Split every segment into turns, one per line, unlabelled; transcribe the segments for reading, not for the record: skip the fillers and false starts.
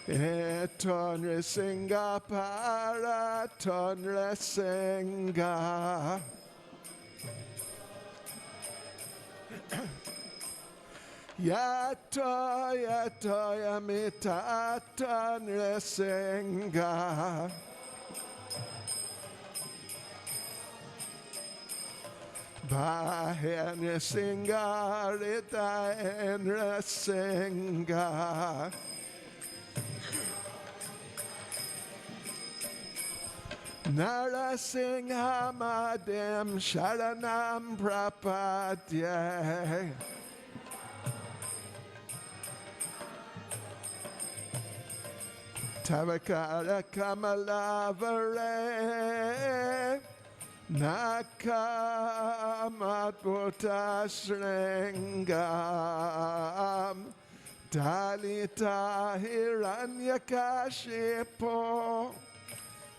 Etonre singa para tonre singa. Yato yato yamita tonre singa. Bahenre singa rita enre singa. Narasingha Madam Sharanam Prapadye. Tavakara Kamalavare Nakamatputa Sringam Dalita Hiranyakashipo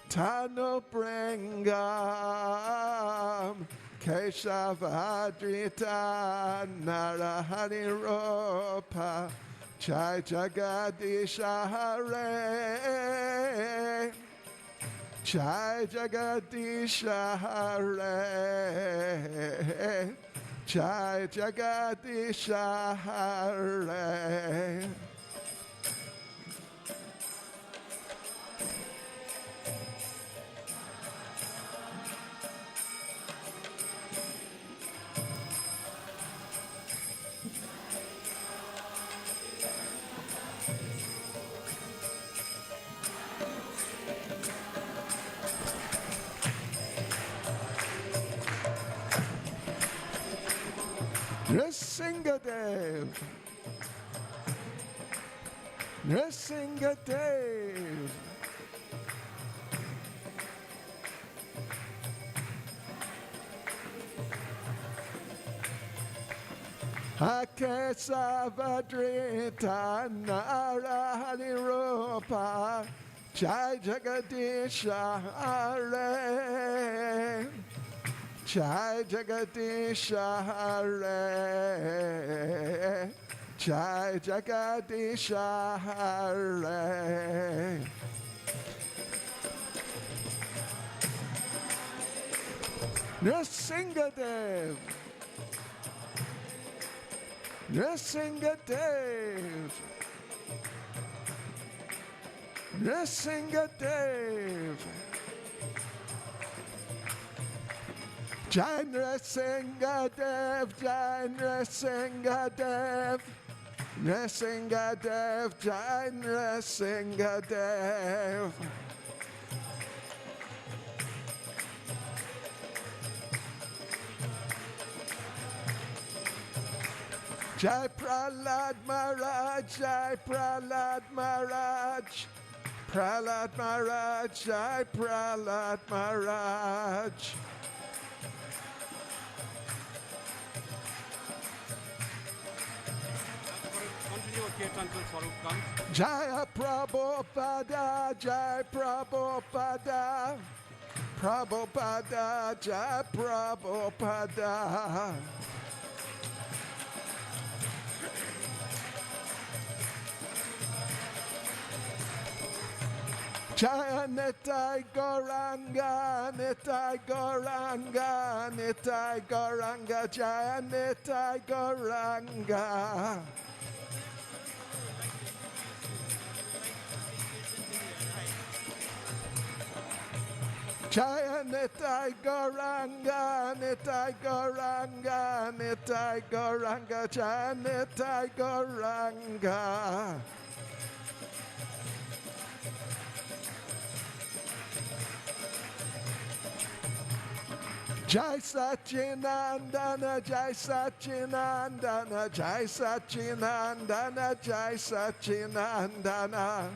Tano Brengam Keshavadrita Narahani Ropa Chai Jagadisha Hare Chai Jagadisha Hare Chai Jagadisha Hare. Nrsingadev, Nrsingadev, Akesavadrita Narahani Rupa Jai Jagadisha Hare Jai Jagadisha Hare Jai Jagadisha Hare. Nrsingadev, Nrsingadev, Nrsingadev. Jai Nrsingadev, Jai Nrsingadev, Nrsingadev, Jai Nrsingadev. Jai Prahlad Maharaj, Jai Prahlad Maharaj, Prahlad Maharaj, Jai Prahlad Maharaj. Jaya Prabhupada, Jai Prabhupada, Prabhupada, Jai Prabhupada. Jaya Nitai Gauranga, Nitai Gauranga, Nitai Gauranga, Jaya Nitai Gauranga. Jaya Nitai Gauranga, Nitai Gauranga, Nitai Gauranga, Jaya Nitai Gauranga. Jai Satchinandana, Jai Satchinandana, Jai Satchinandana, Jai Satchinandana.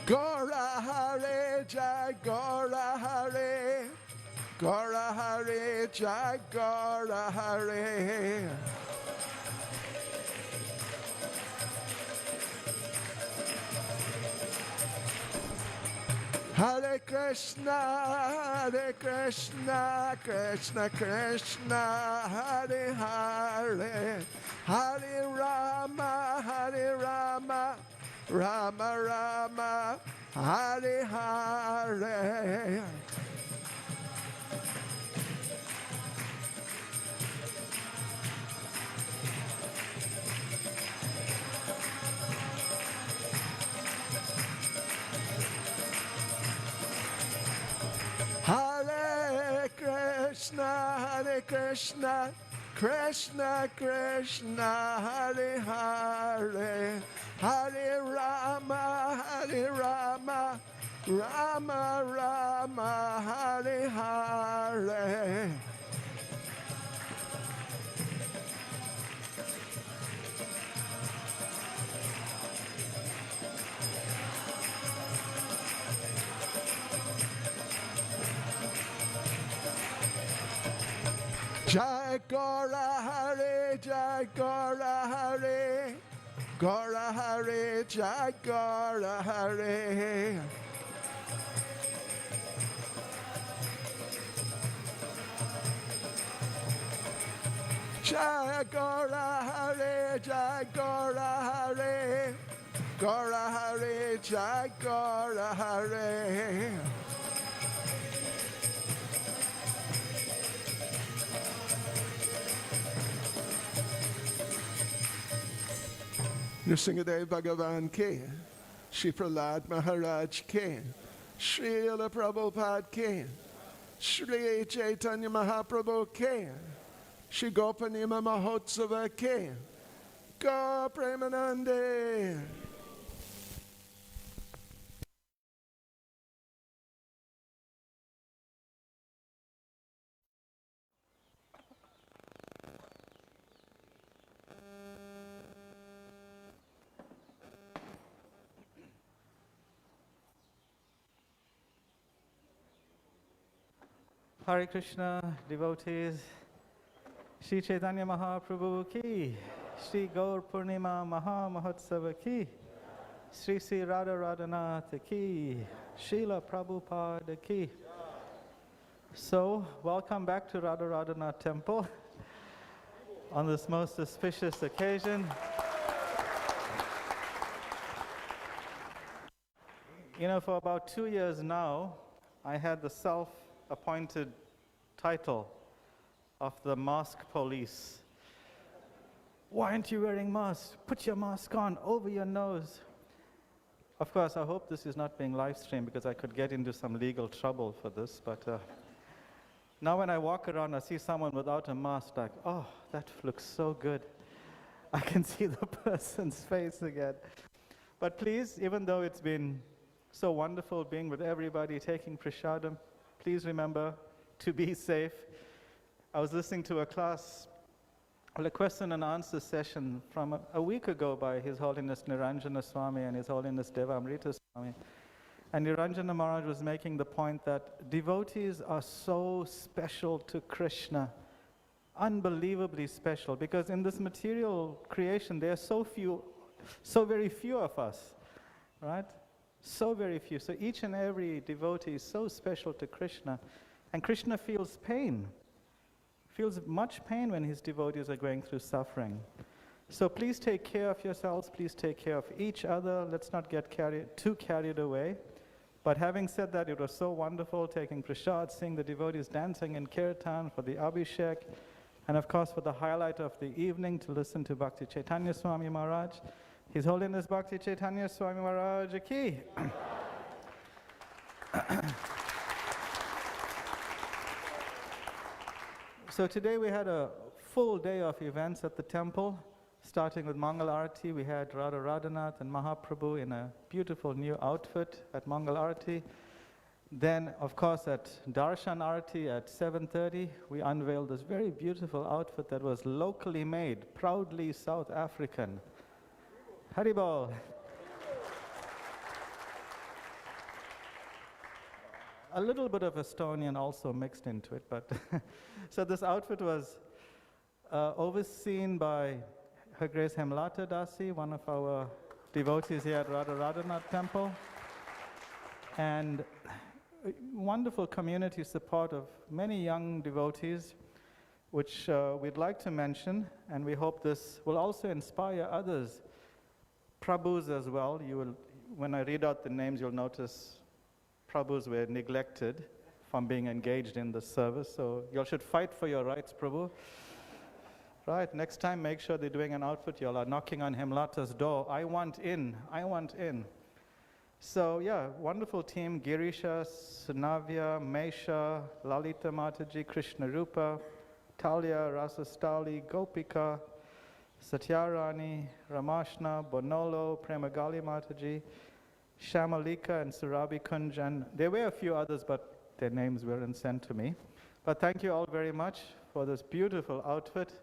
Gaura Hare, Jai Gaura Hare, Gaura Hare, Jai Gaura Hare. Hare Krishna, Krishna Krishna, Hare Hare, Hare Rama, Rama Rama, Hare Hare. Hare Krishna, Krishna Krishna, Hare Hare, Hare Rama, Rama Rama, Hare Hare. Jai Gaura Hare, Jai Gaura Hare, Gaura Hare, Jai Gaura Hare. Jai Gaura Hare, Jai Gaura Hare, Gaura Hare, Jai Gaura Hare. Nrsimhadev Bhagavan Ke, Shri Prahlad Maharaj Ke, Srila Prabhupada Ke, Shri Caitanya Mahaprabhu Ke, Shri Purnima Mahotsava Ke, Gaura Premanande.
Hare Krishna, devotees, Shri Chaitanya Mahaprabhu ki, Shri Gaura Purnima Maha Mahotsava ki, Shri Sri Radha Radhanath ki, Srila Prabhupada ki. So, welcome back to Radha Radhanath Temple on this most auspicious occasion. You know, for about 2 years now, I had the self-appointed title of the mask police. Why aren't you wearing masks? Put your mask on over your nose. Of course, I hope this is not being live streamed because I could get into some legal trouble for this, but now when I walk around, I see someone without a mask, like, oh, that looks so good. I can see the person's face again. But please, even though it's been so wonderful being with everybody, taking prasadam, please remember to be safe. I was listening to a question and answer session from a week ago by His Holiness Niranjana Swami and His Holiness Devamrita Swami. And Niranjana Maharaj was making the point that devotees are so special to Krishna, unbelievably special, because in this material creation there are so very few of us, right? So very few. So each and every devotee is so special to Krishna. And Krishna feels pain, feels much pain when his devotees are going through suffering. So please take care of yourselves, please take care of each other. Let's not get too carried away. But having said that, it was so wonderful taking prasad, seeing the devotees dancing in kirtan for the Abhishek, and of course for the highlight of the evening to listen to Bhakti Caitanya Swami Maharaj. His Holiness Bhakti Caitanya Swami Maharaj ki. So today we had a full day of events at the temple, starting with Mangal Arati. We had Radha Radhanath and Mahaprabhu in a beautiful new outfit at Mangal Arati. Then, of course, at Darshan Arati at 7:30, we unveiled this very beautiful outfit that was locally made, proudly South African. Haribol. A little bit of Estonian also mixed into it, but so this outfit was overseen by Her Grace Hemlata Dasi, one of our devotees here at Radha Radhanath Temple. and wonderful community support of many young devotees, which we'd like to mention, and we hope this will also inspire others, Prabhus as well. When I read out the names, you'll notice Prabhus were neglected from being engaged in the service, so you all should fight for your rights, Prabhu. Right, next time make sure they're doing an outfit, you all are knocking on Hemlata's door. I want in, I want in. So yeah, wonderful team, Girisha, Sunavya, Mesha, Lalita Mataji, Krishna Rupa, Talia, Rasastali, Gopika, Satyarani, Ramashna, Bonolo, Premagali Mataji, Shamalika and Surabi Kunj, and there were a few others, but their names weren't sent to me. But thank you all very much for this beautiful outfit.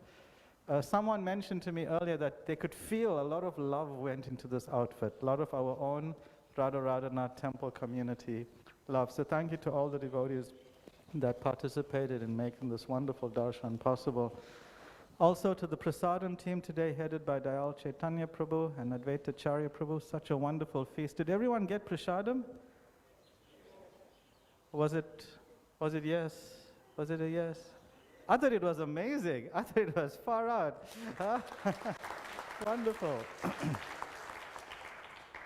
Someone mentioned to me earlier that they could feel a lot of love went into this outfit, a lot of our own Radha Radhanath temple community love. So thank you to all the devotees that participated in making this wonderful darshan possible. Also to the Prasadam team today, headed by Dayal Chaitanya Prabhu and Advaita Charya Prabhu, such a wonderful feast. Did everyone get Prasadam? Was it yes? Was it a yes? I thought it was amazing. I thought it was far out. Wonderful.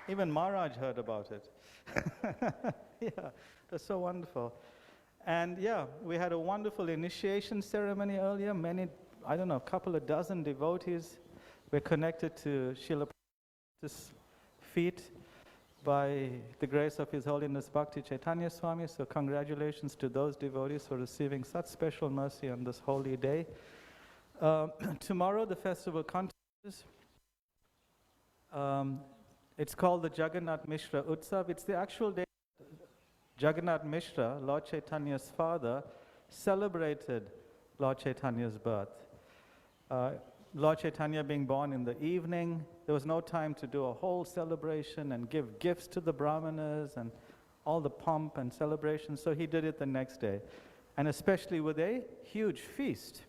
Even Maharaj heard about it. Yeah, it was so wonderful. And yeah, we had a wonderful initiation ceremony earlier. Many, I don't know, a couple of dozen devotees were connected to Srila Prabhupada's feet by the grace of His Holiness Bhakti Caitanya Swami. So congratulations to those devotees for receiving such special mercy on this holy day. Tomorrow the festival continues. It's called the Jagannath Mishra Utsav. It's the actual day Jagannath Mishra, Lord Chaitanya's father, celebrated Lord Chaitanya's birth. Lord Chaitanya being born in the evening, there was no time to do a whole celebration and give gifts to the brahmanas and all the pomp and celebration, so he did it the next day, and especially with a huge feast.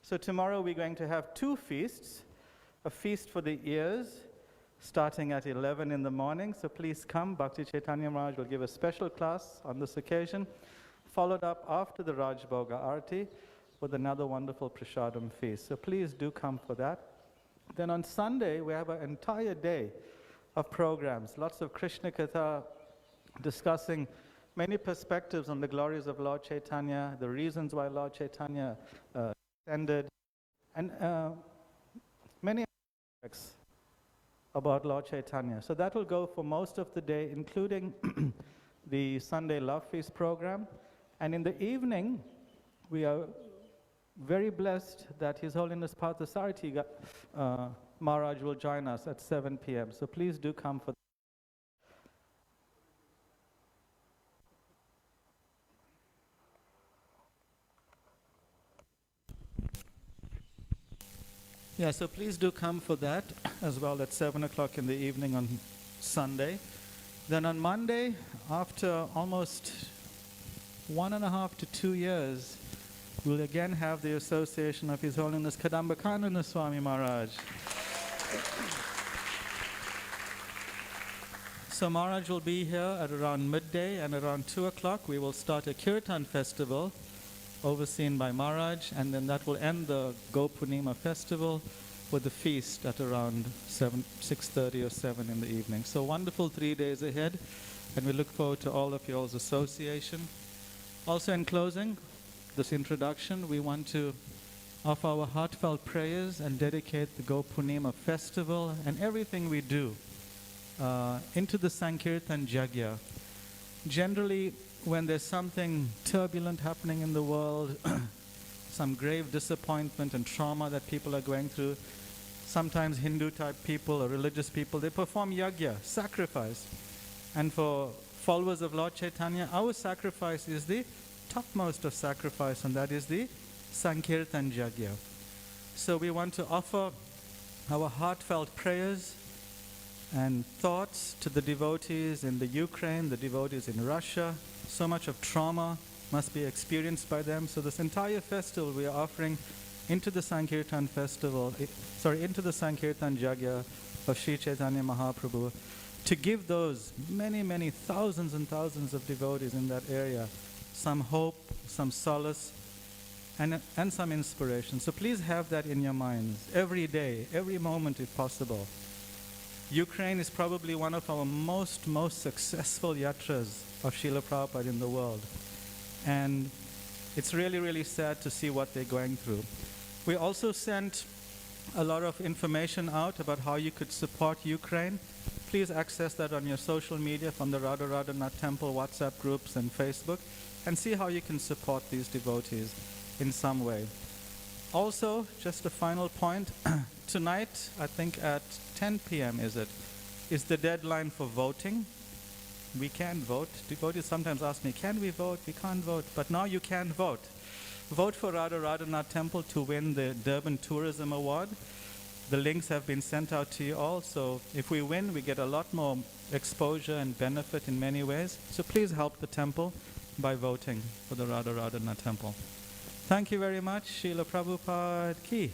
So tomorrow we're going to have two feasts, a feast for the ears, starting at 11 in the morning, so please come. Bhakti Chaitanya Maharaj will give a special class on this occasion, followed up after the Raj Bhoga Arati with another wonderful Prasadam feast. So please do come for that. Then on Sunday, we have an entire day of programs, lots of Krishna Katha, discussing many perspectives on the glories of Lord Chaitanya, the reasons why Lord Chaitanya ascended, and many aspects about Lord Chaitanya. So that will go for most of the day, including the Sunday Love Feast program. And in the evening, we are very blessed that His Holiness Parthasarathi Maharaj will join us at 7 p.m. So please do come for that. Yeah, so please do come for that as well at 7 o'clock in the evening on Sunday. Then on Monday, after almost 1.5 to 2 years, we'll again have the association of His Holiness Kadambakananda Swami Maharaj. So Maharaj will be here at around midday, and around 2 o'clock we will start a Kirtan festival overseen by Maharaj, and then that will end the Purnima festival with the feast at around 6:30 or 7 in the evening. So wonderful 3 days ahead, and we look forward to all of y'all's association. Also in closing this introduction, we want to offer our heartfelt prayers and dedicate the Purnima festival and everything we do into the Sankirtan Jagya. Generally, when there's something turbulent happening in the world, some grave disappointment and trauma that people are going through, sometimes Hindu-type people or religious people, they perform yagya, sacrifice. And for followers of Lord Chaitanya, our sacrifice is the topmost of sacrifice, and that is the Sankirtan Jagya. So we want to offer our heartfelt prayers and thoughts to the devotees in the Ukraine, the devotees in Russia. So much of trauma must be experienced by them. So this entire festival we are offering into the Sankirtan festival, into the Sankirtan Jagya of Sri Chaitanya Mahaprabhu. to give those many, many thousands and thousands of devotees in that area some hope, some solace, and some inspiration. So please have that in your minds every day, every moment if possible. Ukraine is probably one of our most successful yatras of Srila Prabhupada in the world. And it's really, really sad to see what they're going through. We also sent a lot of information out about how you could support Ukraine. Please access that on your social media from the Radha Radhanath Temple WhatsApp groups and Facebook, and see how you can support these devotees in some way. Also, just a final point, tonight, I think at 10 p.m. is the deadline for voting. We can vote. Devotees sometimes ask me, can we vote? We can't vote. But now you can vote. Vote for Radha Radhanath Temple to win the Durban Tourism Award. The links have been sent out to you all, so if we win, we get a lot more exposure and benefit in many ways. So please help the temple by voting for the Radha Radhanath Temple. Thank you very much. Srila Prabhupada Ki.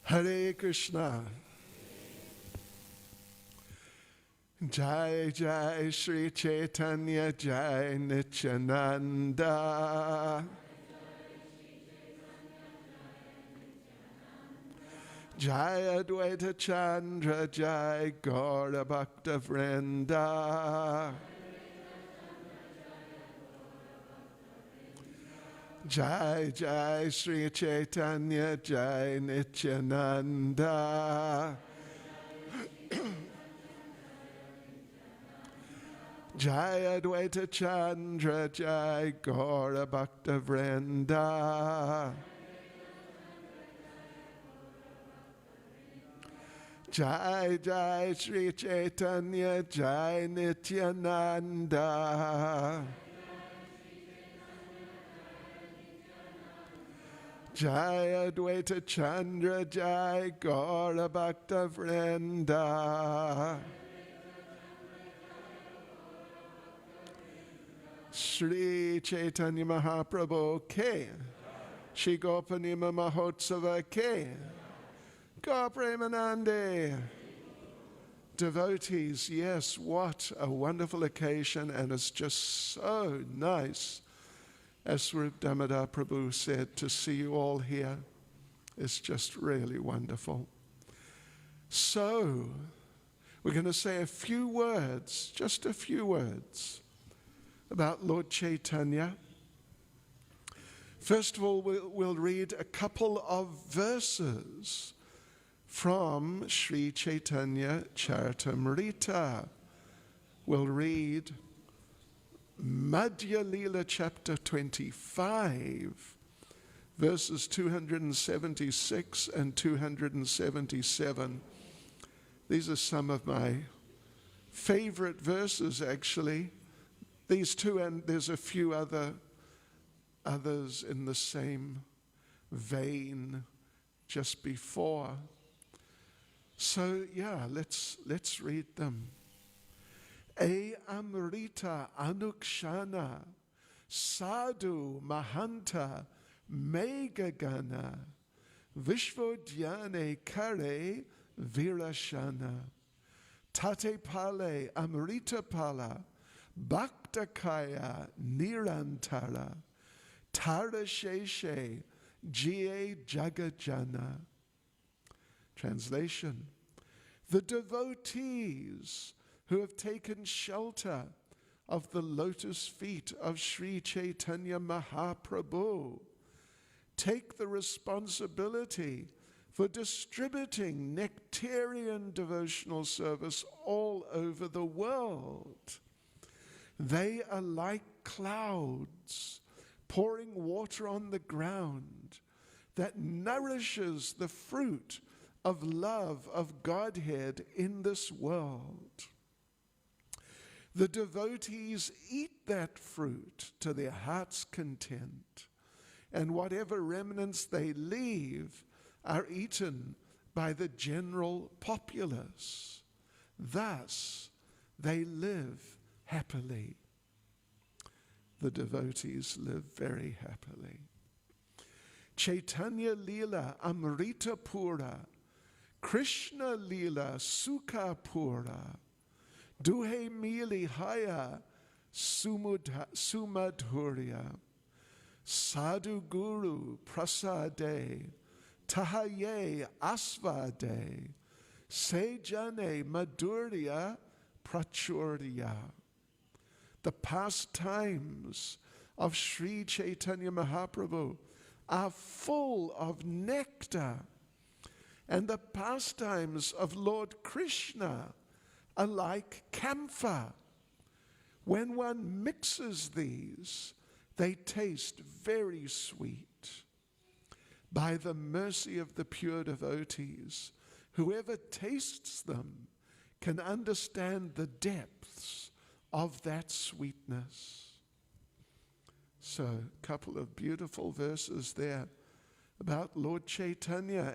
Hare Krishna. Jai Jai Shri Caitanya Jai Nityananda. Jai Advaita Chandra Jai Gaura Bhakta Vrinda. Jai Jai Shri Caitanya Jai Nityananda. Jai Advaita Chandra Jai Gaura Bhakta Vrinda. Jai Jai Shri Caitanya Jai Nityananda. Jai Advaita Chandra Jai Gaura Bhakta Vrinda. Shri Caitanya Mahaprabhu Ke. Shri Purnima Mahotsava Ke. Gaura Premanande. Devotees, yes, what a wonderful occasion, and it's just so nice, as Swarup Damodar Prabhu said, to see you all here. It's just really wonderful. So, we're going to say a few words, just a few words, about Lord Caitanya. First of all, we'll read a couple of verses from Sri Caitanya Charitamrita. We'll read Madhya Leela chapter 25, verses 276 and 277. These are some of my favorite verses, actually. These two, and there's a few others in the same vein just before. So yeah, let's read them. E amrita anukshana sadhu mahanta megagana vishvodhyane kare virashana tate pale amrita pala bhaktakaya nirantara tarasheshe jie jagajana. Translation: the devotees who have taken shelter of the lotus feet of Sri Caitanya Mahaprabhu take the responsibility for distributing nectarian devotional service all over the world. They are like clouds pouring water on the ground that nourishes the fruit of love of Godhead in this world. The devotees eat that fruit to their heart's content, and whatever remnants they leave are eaten by the general populace. Thus, they live happily the devotees live very happily. Caitanya Leela Amrita Pura, Krishna Leela Sukha Pura, Duhe Mili Haya Sumadhurya, Sadhu Guru Prasade, Tahaye Asvade, Sejane Madhurya Prachurya. The pastimes of Sri Chaitanya Mahaprabhu are full of nectar, and the pastimes of Lord Krishna are like camphor. When one mixes these, they taste very sweet. By the mercy of the pure devotees, whoever tastes them can understand the depths of that sweetness. So, a couple of beautiful verses there about Lord Chaitanya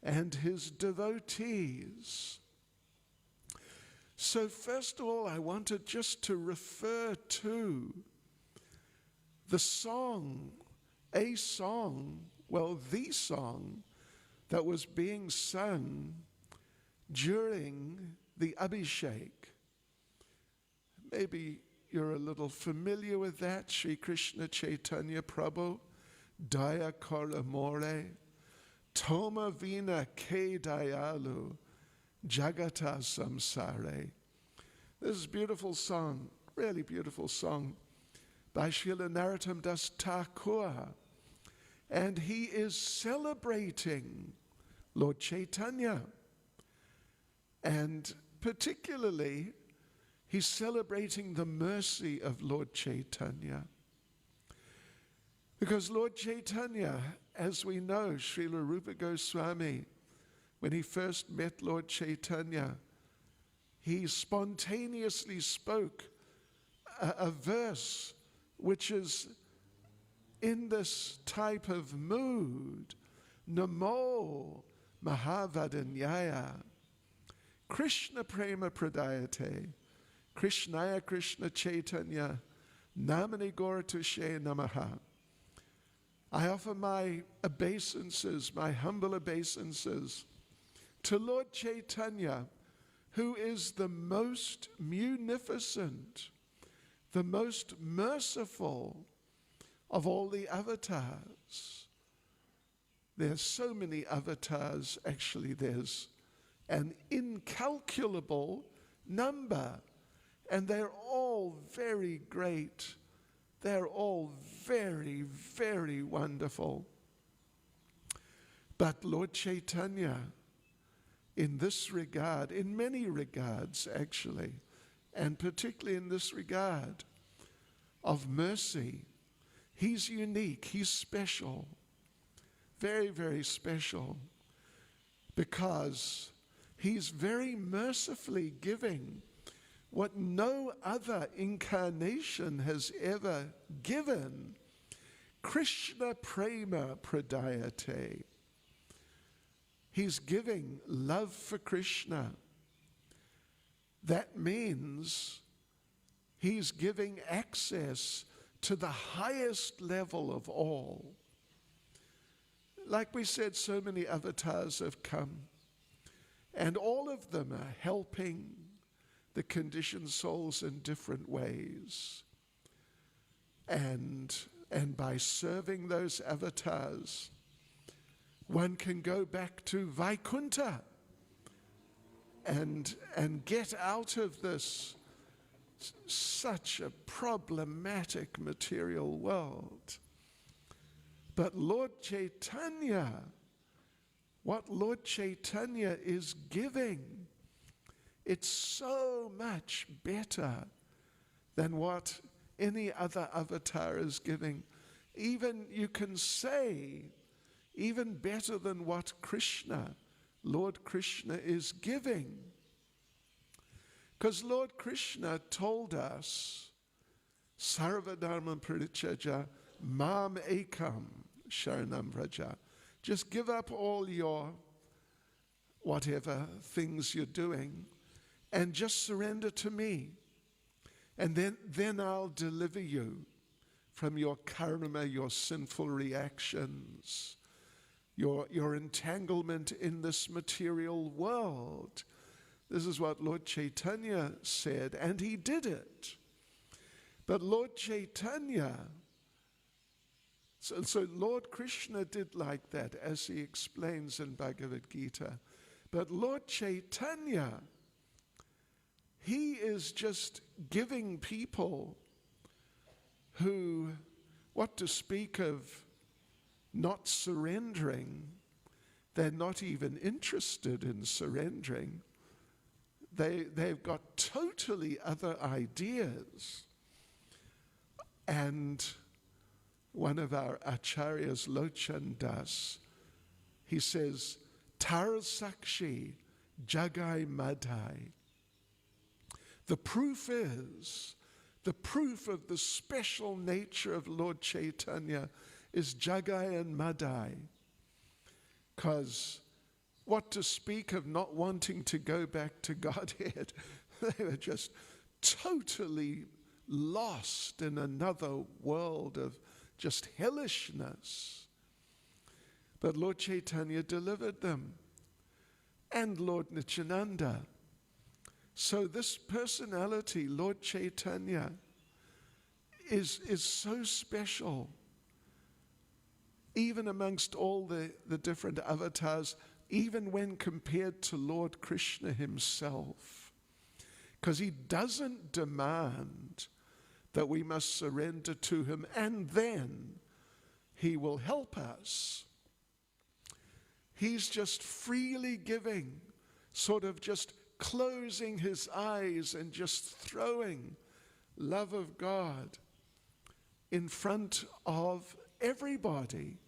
and his devotees. So first of all, I wanted just to refer to the song the song that was being sung during the Abhishek. Maybe you're a little familiar with that. Sri Krishna Chaitanya Prabhu, Daya Kar Amore, Toma Vina Ke Dayalu, Jagata Samsare. This is a beautiful song, really beautiful song by Srila Narottam Das Thakur. And he is celebrating Lord Chaitanya. And particularly, he's celebrating the mercy of Lord Chaitanya. Because Lord Chaitanya, as we know, Srila Rupa Goswami, when he first met Lord Chaitanya, he spontaneously spoke a verse which is in this type of mood. Namo Mahavadanyaya Krishna Prema Pradayate Krishnaya Krishna Chaitanya Namani Gaura Tushe Namaha. I offer my obeisances, my humble obeisances to Lord Chaitanya, who is the most munificent, the most merciful of all the avatars. There's so many avatars, actually there's an incalculable number, and they're all very great. They're all very, very wonderful. But Lord Chaitanya, in this regard, in many regards actually, and particularly in this regard of mercy, he's unique, he's special, very, very special, because he's very mercifully giving what no other incarnation has ever given. Krishna Prema Pradayate. He's giving love for Krishna. That means he's giving access to the highest level of all. Like we said, so many avatars have come, and all of them are helping the conditioned souls in different ways. And by serving those avatars, one can go back to Vaikuntha and get out of this such a problematic material world. But Lord Chaitanya, what Lord Chaitanya is giving, it's so much better than what any other avatar is giving. Even, you can say, even better than what Krishna, Lord Krishna is giving. Because Lord Krishna told us, Sarvadharma Parichaja Mam Ekam Sharanam Vraja. Just give up all your whatever things you're doing and just surrender to me. And then I'll deliver you from your karma, your sinful reactions, your entanglement in this material world. This is what Lord Caitanya said, and he did it. But Lord Caitanya, so Lord Krishna did like that, as he explains in Bhagavad Gita. But Lord Caitanya, he is just giving people who, what to speak of not surrendering, they're not even interested in surrendering. They've got totally other ideas. And one of our acharyas, Lochan Das, he says, Tar Sakshi Jagai Madhai. The proof of the special nature of Lord Caitanya is Jagai and Madhai. Because what to speak of not wanting to go back to Godhead, they were just totally lost in another world of just hellishness. But Lord Caitanya delivered them, and Lord Nityananda. So this personality, Lord Caitanya, is so special, even amongst all the different avatars, even when compared to Lord Krishna himself. Because he doesn't demand that we must surrender to him and then he will help us. He's just freely giving, sort of just closing his eyes and just throwing love of God in front of everybody.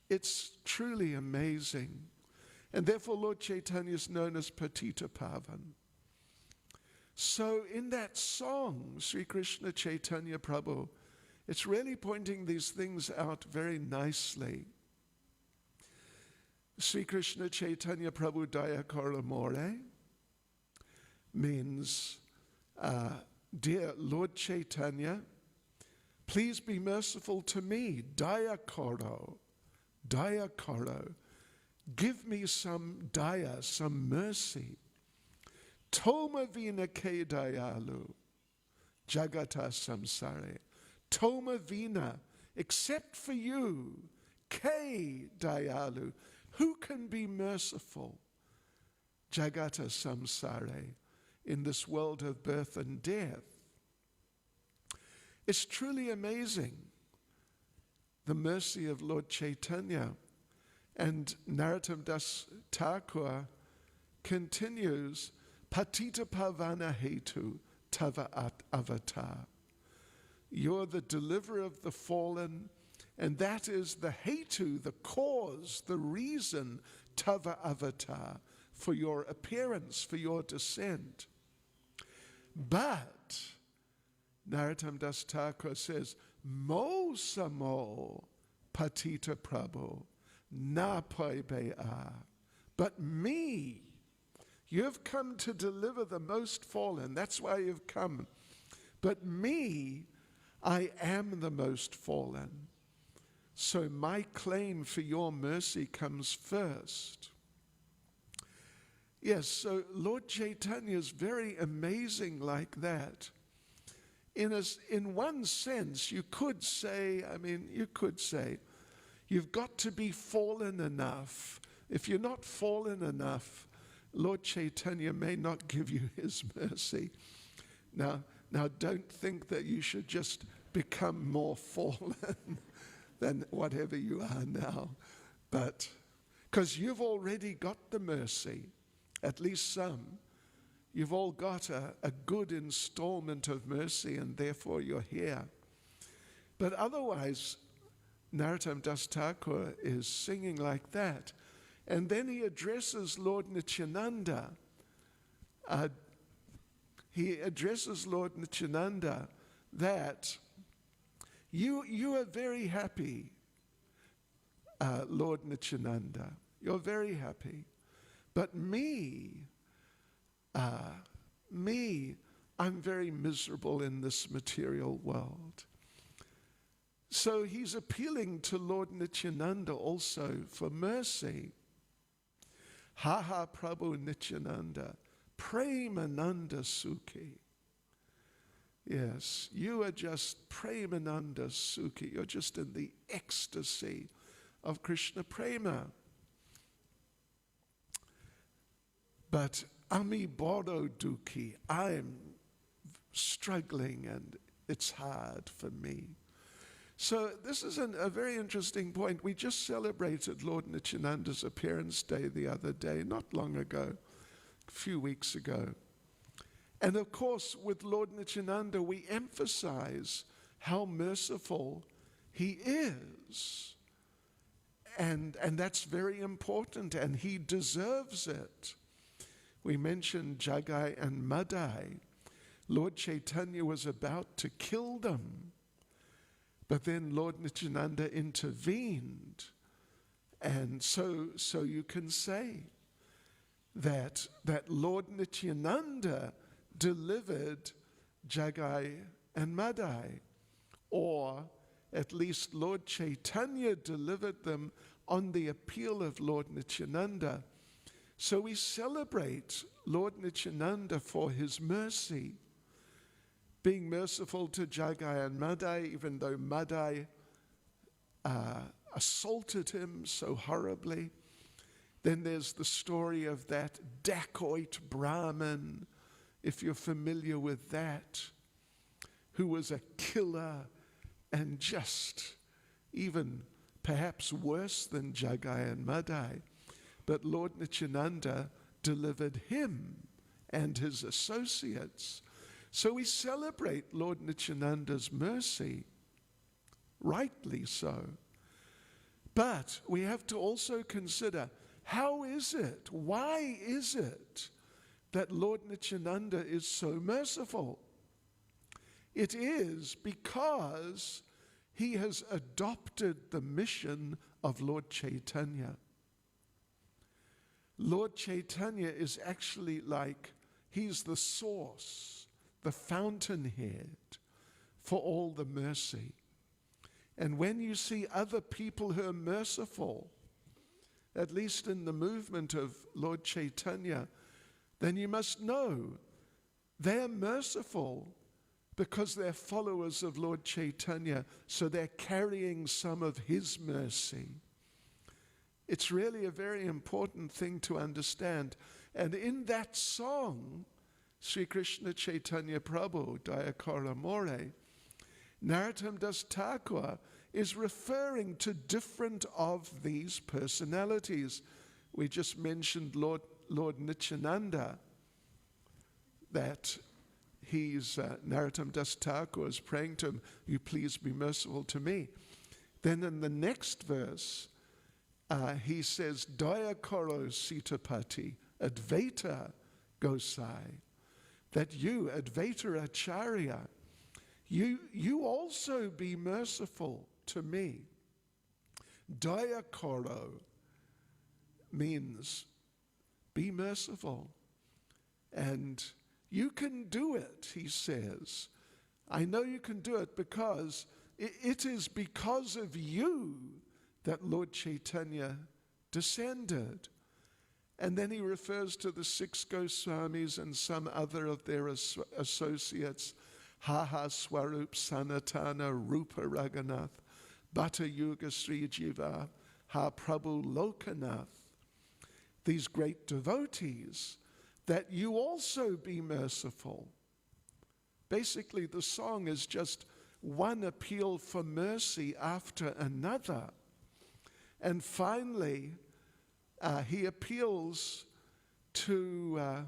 It's truly amazing. And therefore Lord Caitanya is known as Patita Pavan. So in that song, Sri Krishna Chaitanya Prabhu, it's really pointing these things out very nicely. Sri Krishna Chaitanya Prabhu Daya Koramore means, dear Lord Chaitanya, please be merciful to me. Daya Koro, Daya Koro. Give me some daya, some mercy. Toma vina ke dayalu, jagata samsare. Toma vina, except for you, ke dayalu. Who can be merciful? Jagata samsare, in this world of birth and death. It's truly amazing, the mercy of Lord Caitanya. And Narottam Das Thakur continues, Patita Pavana Hetu Tava Avatar. You're the deliverer of the fallen, and that is the Hetu, the cause, the reason, Tava Avatar, for your appearance, for your descent. But, Narottam Das Thakur says, Mo Samo Patita Prabhu, Na Pai Be'a. But me, you've come to deliver the most fallen. That's why you've come. But me, I am the most fallen. So my claim for your mercy comes first. Yes, so Lord Chaitanya is very amazing like that. In one sense, you could say, you've got to be fallen enough. If you're not fallen enough, Lord Chaitanya may not give you his mercy. Now don't think that you should just become more fallen than whatever you are now. But, because you've already got the mercy, at least some. You've all got a good installment of mercy, and therefore you're here. But otherwise, Narottam Das Thakur is singing like that. And then he addresses Lord Nityananda. He addresses Lord Nityananda that you are very happy, Lord Nityananda. You're very happy. But me, I'm very miserable in this material world. So he's appealing to Lord Nityananda also for mercy. Ha ha Prabhu Nityananda, Premananda Sukhi. Yes, you are just Premananda Sukhi. You're just in the ecstasy of Krishna Prema. But Ami Bodo Dukhi, I'm struggling and it's hard for me. So this is a very interesting point. We just celebrated Lord Nityananda's appearance day the other day, not long ago, a few weeks ago. And of course, with Lord Nityananda, we emphasize how merciful he is. And that's very important, and he deserves it. We mentioned Jagai and Madai. Lord Caitanya was about to kill them. But then Lord Nityananda intervened. And so you can say that Lord Nityananda delivered Jagai and Madai, or at least Lord Caitanya delivered them on the appeal of Lord Nityananda. So we celebrate Lord Nityananda for his mercy, being merciful to Jagai and Madai, even though Madai assaulted him so horribly. Then there's the story of that dacoit Brahmin, if you're familiar with that, who was a killer and just even perhaps worse than Jagai and Madai. But Lord Nityananda delivered him and his associates. So we celebrate Lord Nityananda's mercy, rightly so. But we have to also consider, how is it, why is it that Lord Nityananda is so merciful? It is because he has adopted the mission of Lord Caitanya. Lord Caitanya is actually like, he's the source, the fountainhead for all the mercy. And when you see other people who are merciful, at least in the movement of Lord Caitanya, then you must know they're merciful because they're followers of Lord Caitanya, so they're carrying some of his mercy. It's really a very important thing to understand. And in that song, Sri Krishna Chaitanya Prabhu, Dayakara More, Narottam Das Thakur is referring to different of these personalities. We just mentioned Lord Nityananda, that he's Narottam Das Thakur is praying to him, you please be merciful to me. Then in the next verse, he says, Daya Karo Sitapati, Advaita Gosai, that you, Advaita Acharya, you also be merciful to me. Daya Karo means be merciful. And you can do it, he says. I know you can do it because it is because of you that Lord Caitanya descended. And then he refers to the 6 Goswamis and some other of their associates, Haha Swarup Sanatana Rupa Raghunath, Bhatta Yuga Sri Jiva, Ha Prabhu Lokanath, these great devotees, that you also be merciful. Basically, the song is just one appeal for mercy after another. And finally, he appeals to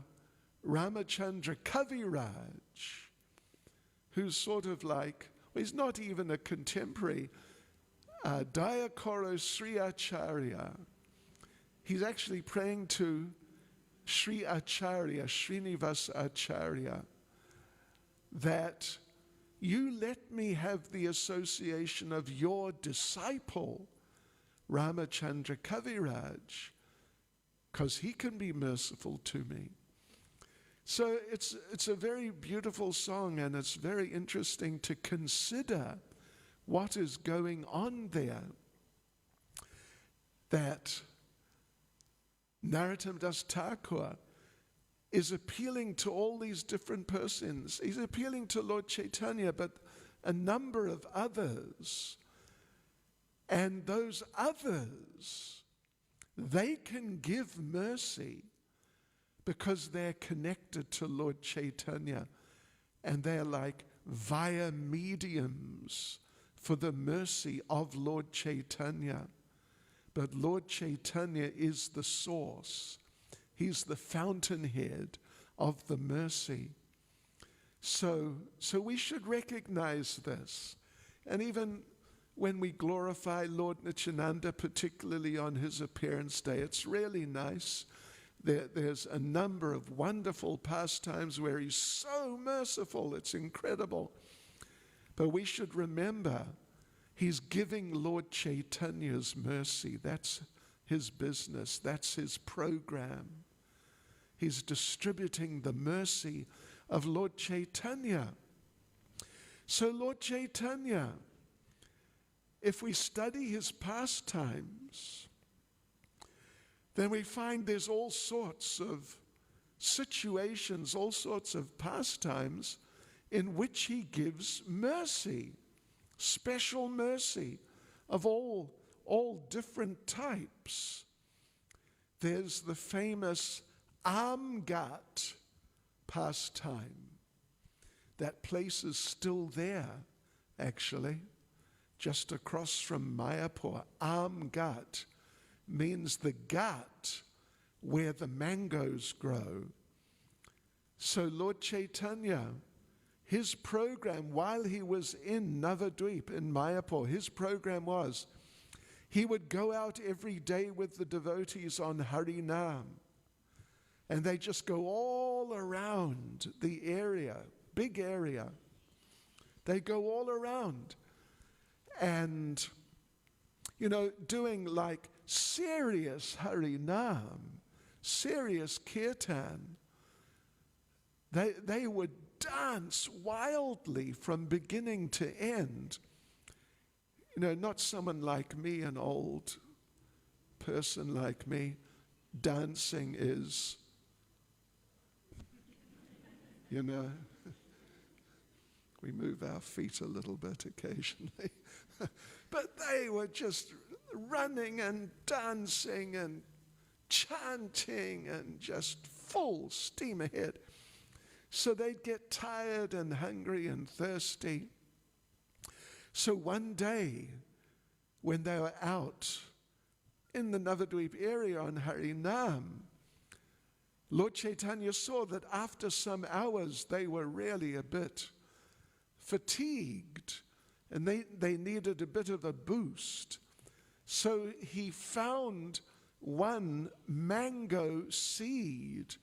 Ramachandra Kaviraj, who's sort of like, well, he's not even a contemporary, Dayakaro Sri Acharya. He's actually praying to Sri Acharya, Srinivas Acharya, that you let me have the association of your disciple, Ramachandra Kaviraj, because he can be merciful to me. So it's a very beautiful song, and it's very interesting to consider what is going on there. That Narottam Das Thakur is appealing to all these different persons. He's appealing to Lord Chaitanya, but a number of others. And those others, they can give mercy because they're connected to Lord Chaitanya, and they're like via mediums for the mercy of Lord Chaitanya. But Lord Chaitanya is the source. He's the fountainhead of the mercy. So we should recognize this. And even when we glorify Lord Nityananda, particularly on his appearance day, it's really nice. There's a number of wonderful pastimes where he's so merciful. It's incredible. But we should remember, he's giving Lord Chaitanya's mercy. That's his business. That's his program. He's distributing the mercy of Lord Chaitanya. So Lord Chaitanya, if we study his pastimes, then we find there's all sorts of situations, all sorts of pastimes in which he gives mercy, special mercy of all different types. There's the famous Amgat pastime. That place is still there, actually, just across from Mayapur. Amgat means the ghat where the mangoes grow. So Lord Chaitanya, his program while he was in Navadvip in Mayapur, his program was he would go out every day with the devotees on Harinam, and they just go all around the area, big area. They go all around and, doing like serious Harinam, serious Kirtan. They would dance wildly from beginning to end. Not someone like me, an old person like me. Dancing is, we move our feet a little bit occasionally. But they were just running and dancing and chanting and just full steam ahead. So they'd get tired and hungry and thirsty. So one day, when they were out in the Navadvip area on Harinam, Lord Chaitanya saw that after some hours they were really a bit fatigued and they needed a bit of a boost. So he found one mango seed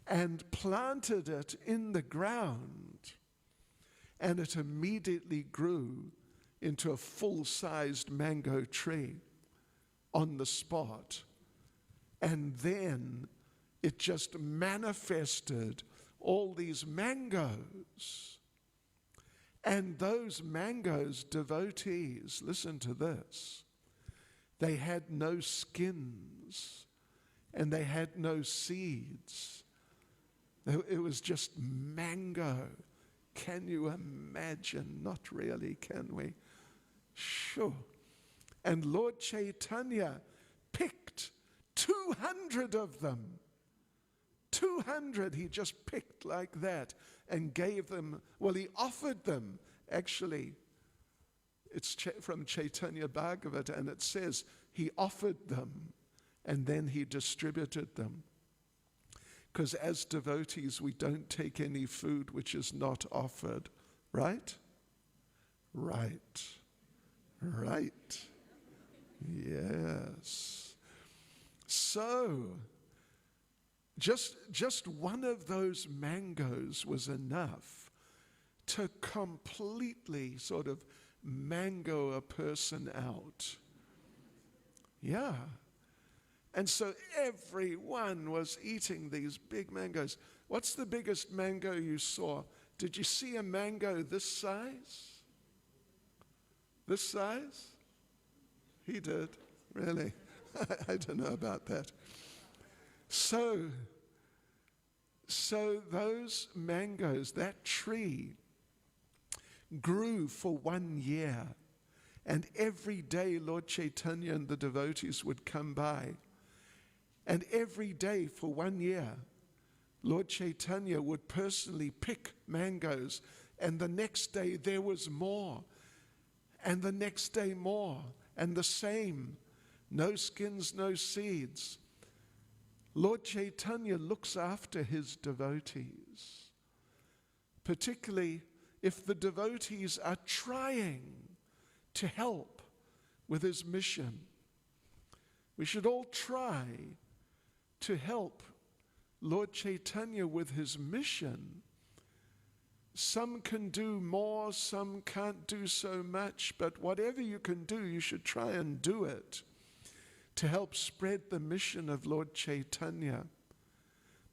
and planted it in the ground, and it immediately grew into a full-sized mango tree on the spot. And then it just manifested all these mangoes. And those mangoes, devotees, listen to this, they had no skins and they had no seeds. It was just mango. Can you imagine? Not really, can we? Sure. And Lord Chaitanya picked 200 of them. 200 he just picked like that and gave them, he offered them. Actually, it's from Chaitanya Bhagavat, and it says he offered them and then he distributed them. Because as devotees, we don't take any food which is not offered, right? Right. Right. Yes. So, just one of those mangoes was enough to completely sort of mango a person out. Yeah. And so everyone was eating these big mangoes. What's the biggest mango you saw? Did you see a mango this size? This size? He did, really. I don't know about that. So those mangoes, that tree, grew for 1 year. And every day Lord Caitanya and the devotees would come by. And every day for 1 year, Lord Caitanya would personally pick mangoes. And the next day there was more. And the next day more. And the same. No skins, no seeds. Lord Caitanya looks after his devotees. Particularly if the devotees are trying to help with his mission. We should all try to help Lord Caitanya with his mission. Some can do more, some can't do so much, but whatever you can do, you should try and do it to help spread the mission of Lord Caitanya.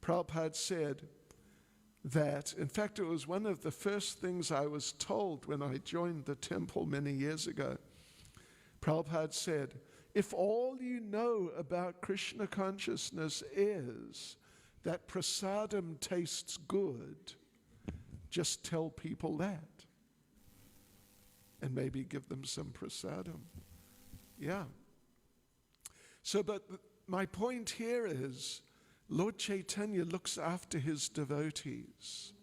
Prabhupada said that, in fact, it was one of the first things I was told when I joined the temple many years ago. Prabhupada said, if all you know about Krishna consciousness is that prasadam tastes good, just tell people that. And maybe give them some prasadam. Yeah. So, but my point here is, Lord Caitanya looks after his devotees.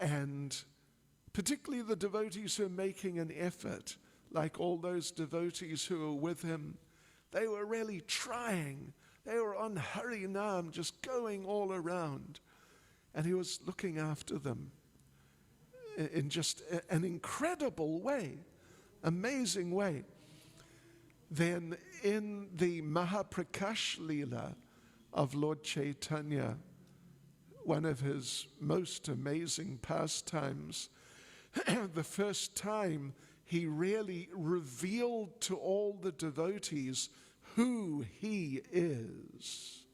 And particularly the devotees who are making an effort, like all those devotees who were with him, they were really trying. They were on Harinam, just going all around. And he was looking after them in just an incredible way, amazing way. Then in the Mahaprakash Leela of Lord Caitanya, one of his most amazing pastimes, the first time he really revealed to all the devotees who he is.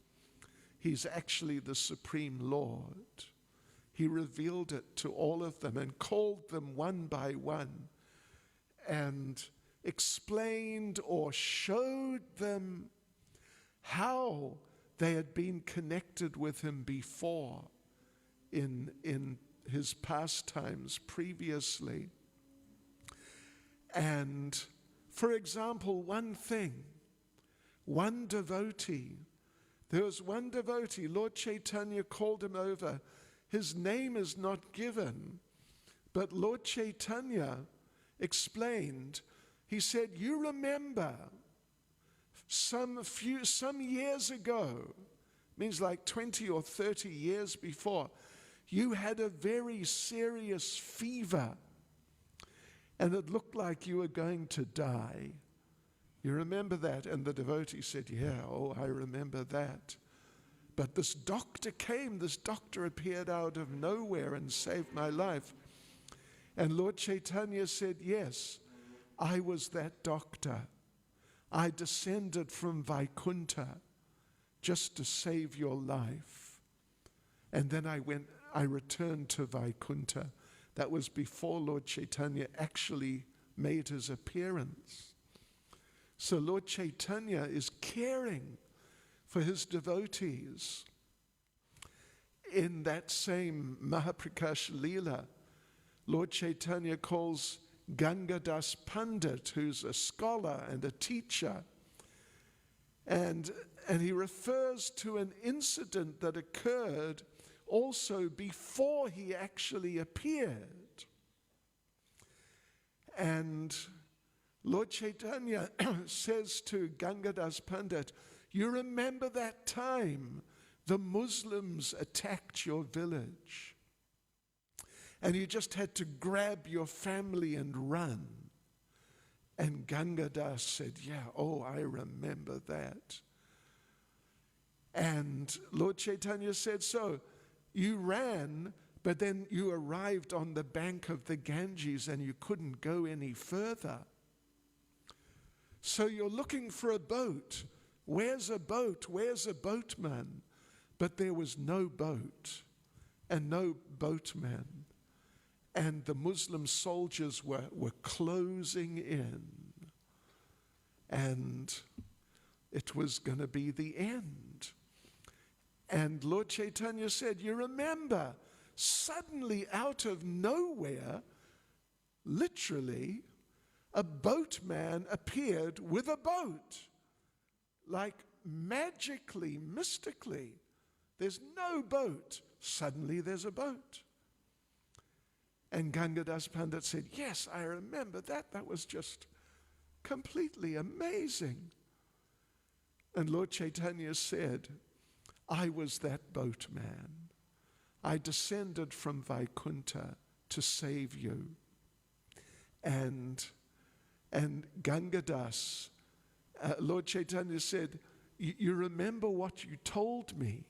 He's actually the Supreme Lord. He revealed it to all of them and called them one by one and explained or showed them how they had been connected with him before in his pastimes previously. And for example, one devotee, there was one devotee, Lord Caitanya called him over. His name is not given, but Lord Caitanya explained, he said, you remember some years ago, means like 20 or 30 years before, you had a very serious fever and it looked like you were going to die. You remember that? And the devotee said, yeah, oh, I remember that. But this doctor appeared out of nowhere and saved my life. And Lord Caitanya said, yes, I was that doctor. I descended from Vaikuntha just to save your life. And then I returned to Vaikuntha. That was before Lord Caitanya actually made his appearance. So Lord Caitanya is caring for his devotees. In that same Mahaprakash Leela, Lord Caitanya calls Gangadas Pandit, who's a scholar and a teacher, and he refers to an incident that occurred also before he actually appeared. And Lord Caitanya says to Gangadas Pandit, you remember that time the Muslims attacked your village and you just had to grab your family and run. And Gangadas said, yeah, oh, I remember that. And Lord Caitanya said, so you ran, but then you arrived on the bank of the Ganges and you couldn't go any further. So you're looking for a boat Where's a boat? Where's a boatman? But there was no boat and no boatman. And the Muslim soldiers were closing in. And it was going to be the end. And Lord Caitanya said, you remember, suddenly out of nowhere, literally, a boatman appeared with a boat. Like magically, mystically. There's no boat. Suddenly there's a boat. And Gangadas Pandit said, yes, I remember that. That was just completely amazing. And Lord Caitanya said, I was that boatman. I descended from Vaikuntha to save you. And Gangadas, Lord Caitanya said, you remember what you told me?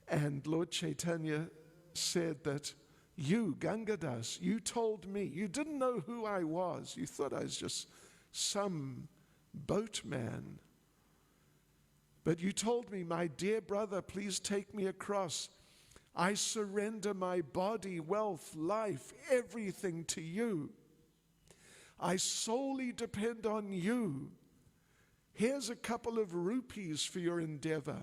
And Lord Caitanya said that you, Gangadas, you told me, you didn't know who I was. You thought I was just some boatman. But you told me, my dear brother, please take me across. I surrender my body, wealth, life, everything to you. I solely depend on you. Here's a couple of rupees for your endeavor.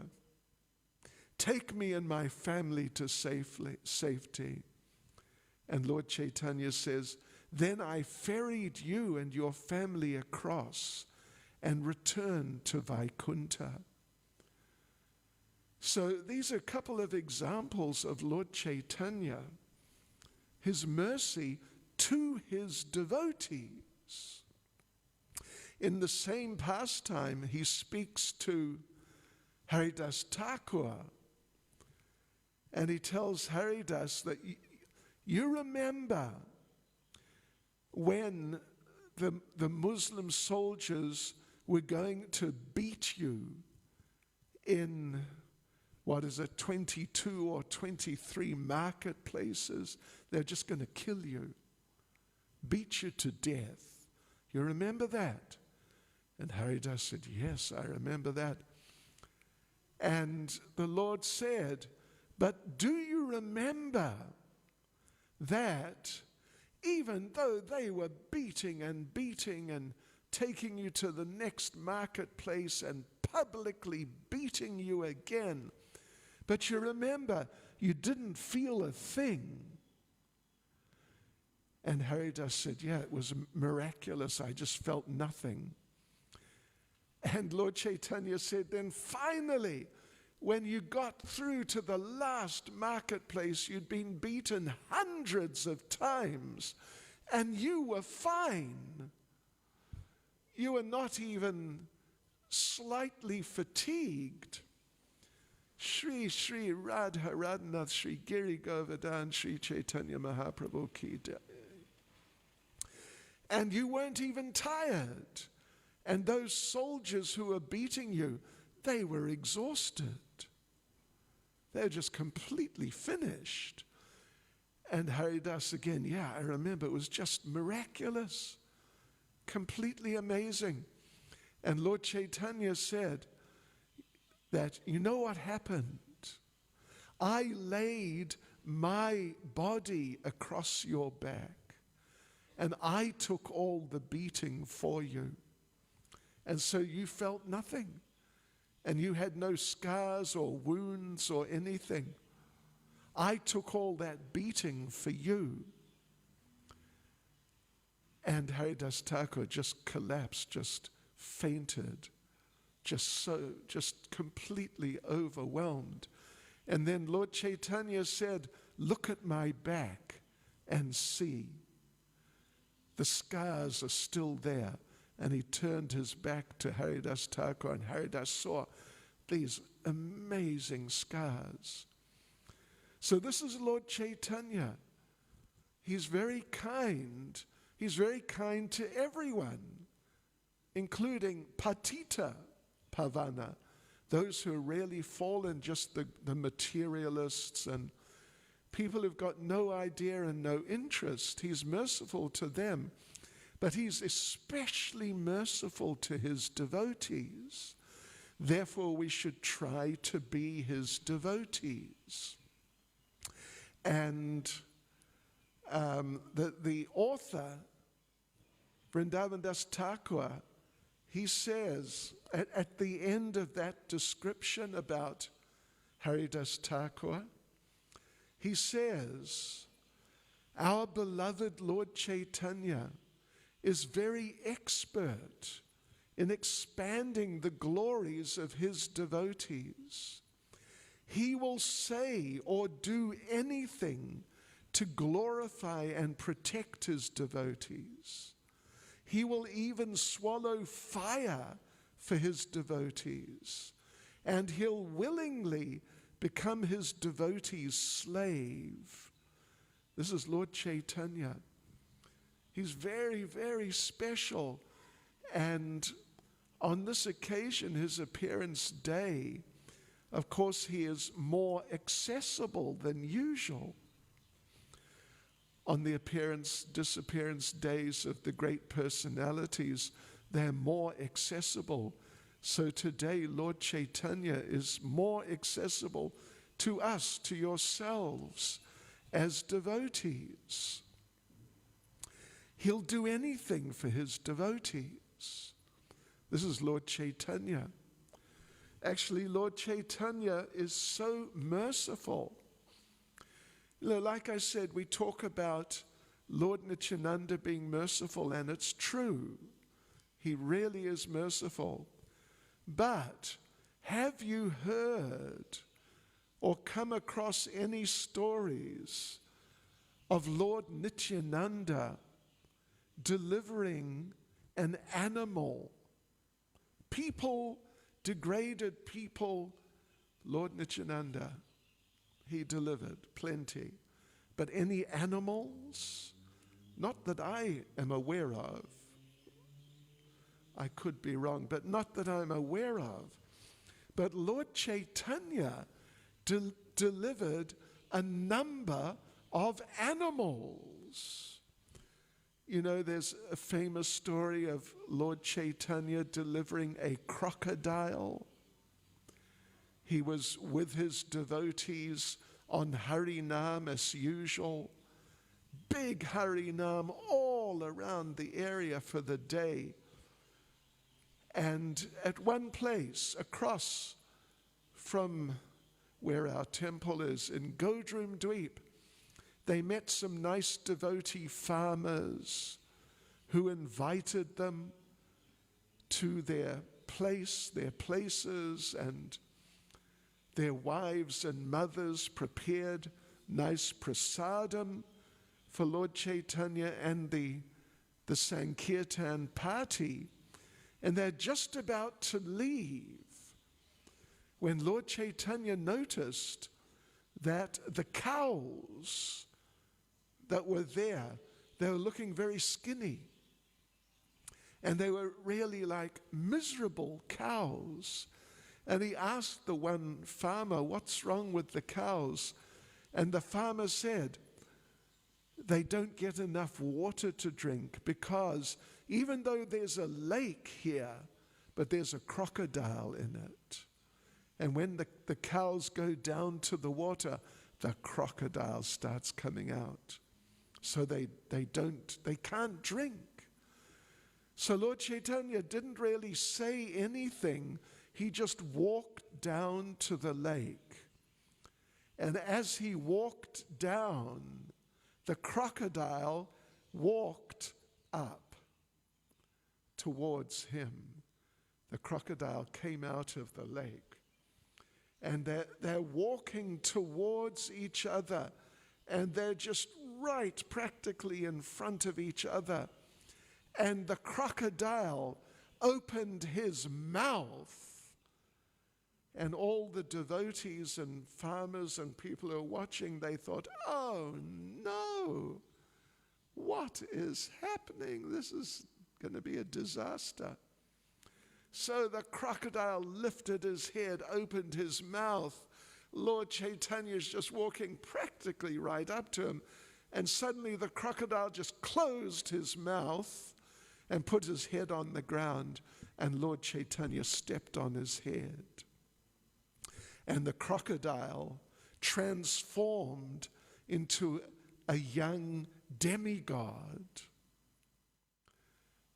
Take me and my family to safety. And Lord Caitanya says, then I ferried you and your family across and returned to Vaikuntha. So these are a couple of examples of Lord Caitanya, his mercy to his devotees. In the same pastime, he speaks to Haridas Thakur, and he tells Haridas that you remember when the Muslim soldiers were going to beat you in, 22 or 23 marketplaces. They're just going to kill you, beat you to death. You remember that? And Haridas said, yes, I remember that. And the Lord said, but do you remember that even though they were beating and taking you to the next marketplace and publicly beating you again, but you remember you didn't feel a thing? And Haridas said, yeah, it was miraculous. I just felt nothing. And Lord Caitanya said, then finally, when you got through to the last marketplace, you'd been beaten hundreds of times, and you were fine. You were not even slightly fatigued. Shri Shri Radha Radhanath Shri Giri Govardhan Shri Chaitanya Mahaprabhu Ki Jai. And you weren't even tired. And those soldiers who were beating you, they were exhausted. They're just completely finished. And Haridas again, yeah, I remember, it was just miraculous, completely amazing. And Lord Caitanya said that, you know what happened? I laid my body across your back, and I took all the beating for you. And so you felt nothing. And you had no scars or wounds or anything. I took all that beating for you. And Haridas Thakur just collapsed, just fainted, just completely overwhelmed. And then Lord Caitanya said, look at my back and see. The scars are still there. And he turned his back to Haridas Thakur, and Haridas saw these amazing scars. So this is Lord Caitanya. He's very kind. He's very kind to everyone, including Patita Pavana, those who are really fallen, just the materialists and people who've got no idea and no interest. He's merciful to them. but he's especially merciful to his devotees. Therefore, we should try to be his devotees. And the author, Vrindavan Das Thakur, he says at the end of that description about Haridas Thakur, he says, our beloved Lord Caitanya is very expert in expanding the glories of his devotees. He will say or do anything to glorify and protect his devotees. He will even swallow fire for his devotees, and he'll willingly become his devotee's slave. This is Lord Caitanya. He's very, very special. And on this occasion, his appearance day, of course, he is more accessible than usual. On the disappearance days of the great personalities, they're more accessible. So today, Lord Caitanya is more accessible to us, to yourselves, as devotees. He'll do anything for his devotees. This is Lord Caitanya. Actually, Lord Caitanya is so merciful. You know, like I said, we talk about Lord Nityananda being merciful, and it's true. He really is merciful. But have you heard or come across any stories of Lord Nityananda delivering an animal? People, degraded people, Lord Nityananda, he delivered plenty. But any animals? Not that I am aware of. I could be wrong, but not that I'm aware of. But Lord Caitanya delivered a number of animals. You know, there's a famous story of Lord Caitanya delivering a crocodile. He was with his devotees on Harinam as usual. Big Harinam all around the area for the day. And at one place across from where our temple is, in Godrum Dweep, they met some nice devotee farmers who invited them to their places, and their wives and mothers prepared nice prasadam for Lord Caitanya and the Sankirtan party. And they're just about to leave when Lord Caitanya noticed that the cows that were there, they were looking very skinny. And they were really like miserable cows. And he asked the one farmer, what's wrong with the cows? And the farmer said, they don't get enough water to drink, because even though there's a lake here, but there's a crocodile in it. And when the cows go down to the water, the crocodile starts coming out. So they can't drink. So Lord Caitanya didn't really say anything. He just walked down to the lake. And as he walked down, the crocodile walked up towards him. The crocodile came out of the lake. And they're walking towards each other. And they're just right practically in front of each other. And the crocodile opened his mouth. And all the devotees and farmers and people who are watching, they thought, oh no, what is happening? This is going to be a disaster. So the crocodile lifted his head, opened his mouth. Lord Caitanya is just walking practically right up to him. And suddenly the crocodile just closed his mouth and put his head on the ground, and Lord Chaitanya stepped on his head. And the crocodile transformed into a young demigod.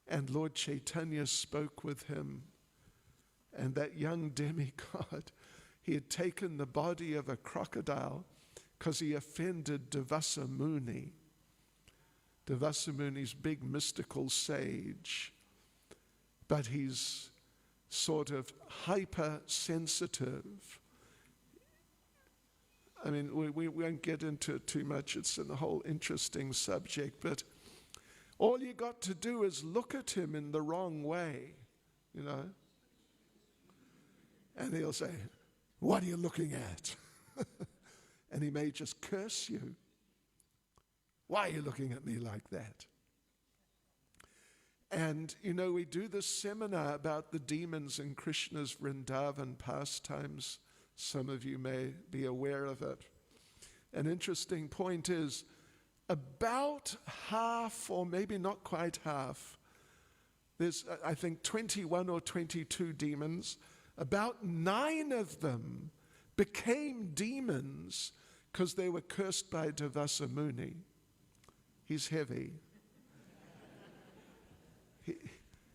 And Lord Chaitanya spoke with him. And that young demigod, he had taken the body of a crocodile because he offended Devasa Muni. Devasa Muni's big mystical sage. But he's sort of hypersensitive. I mean, we won't get into it too much. It's a whole interesting subject. But all you got to do is look at him in the wrong way, you know. And he'll say, "What are you looking at?" And he may just curse you. "Why are you looking at me like that?" And, you know, we do this seminar about the demons in Krishna's Vrindavan pastimes. Some of you may be aware of it. An interesting point is about half, or maybe not quite half, there's, I think, 21 or 22 demons. About 9 of them became demons because they were cursed by Devasa Muni. He's heavy.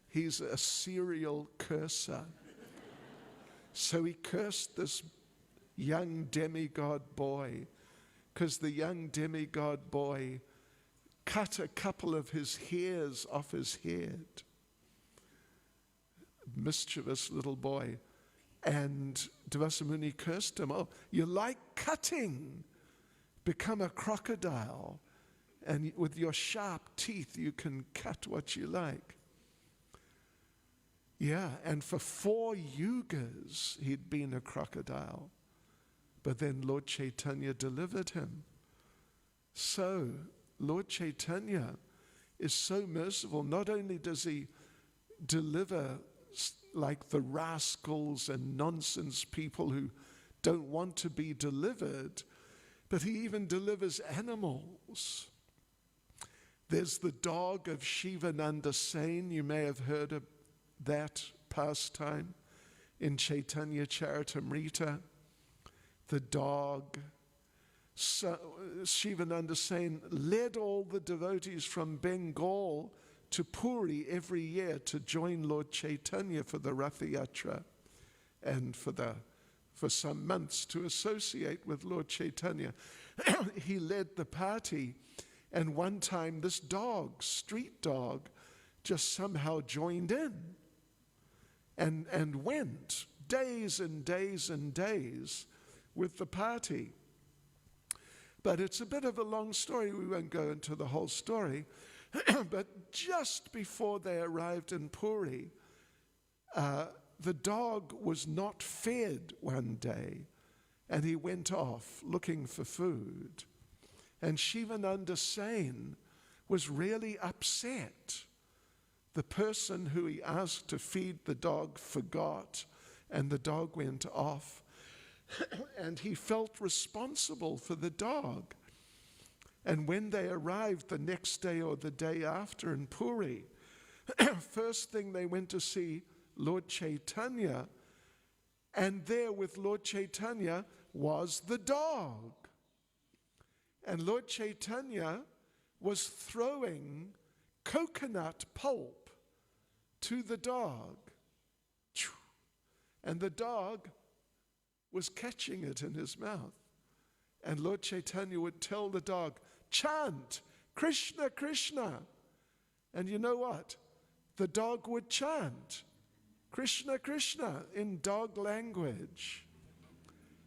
He's a serial curser. So he cursed this young demigod boy because the young demigod boy cut a couple of his hairs off his head. Mischievous little boy. And Devasa Muni cursed him. "Oh, you like cutting? Become a crocodile. And with your sharp teeth, you can cut what you like." Yeah, and for 4 yugas, he'd been a crocodile. But then Lord Chaitanya delivered him. So, Lord Chaitanya is so merciful. Not only does he deliver like the rascals and nonsense people who don't want to be delivered, but he even delivers animals. There's the dog of Shivananda Sain. You may have heard of that pastime in Caitanya Charitamrita. The dog. So, Shivananda Sain led all the devotees from Bengal to Puri every year to join Lord Chaitanya for the Rath Yatra and for some months to associate with Lord Chaitanya. He led the party, and one time this dog, street dog, just somehow joined in and went days and days and days with the party. But it's a bit of a long story. We won't go into the whole story. But just before they arrived in Puri, the dog was not fed one day, and he went off looking for food. And Shivananda Sain was really upset. The person who he asked to feed the dog forgot, and the dog went off. And he felt responsible for the dog. And when they arrived the next day or the day after in Puri, first thing they went to see Lord Chaitanya, and there with Lord Chaitanya was the dog. And Lord Chaitanya was throwing coconut pulp to the dog. And the dog was catching it in his mouth. And Lord Chaitanya would tell the dog, "Chant, Krishna, Krishna." And you know what? The dog would chant, "Krishna, Krishna," in dog language.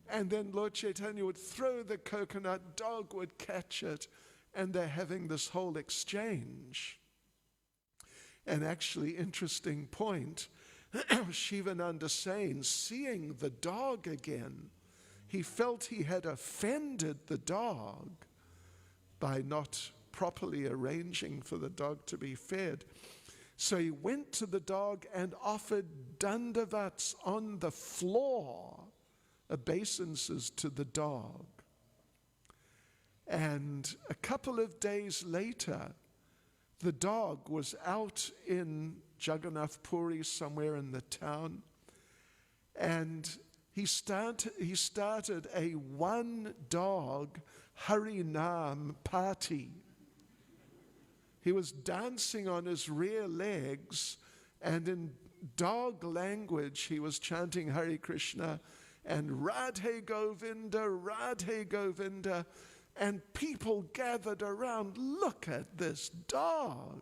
And then Lord Chaitanya would throw the coconut, dog would catch it, and they're having this whole exchange. An actually interesting point, Shivananda Sain, seeing the dog again, he felt he had offended the dog by not properly arranging for the dog to be fed. So he went to the dog and offered dandavats on the floor, obeisances to the dog. And a couple of days later, the dog was out in Jagannath Puri, somewhere in the town, and he started a one-dog Harinam party. He was dancing on his rear legs, and in dog language he was chanting Hare Krishna and Radhe Govinda, Radhe Govinda, and people gathered around. Look at this dog.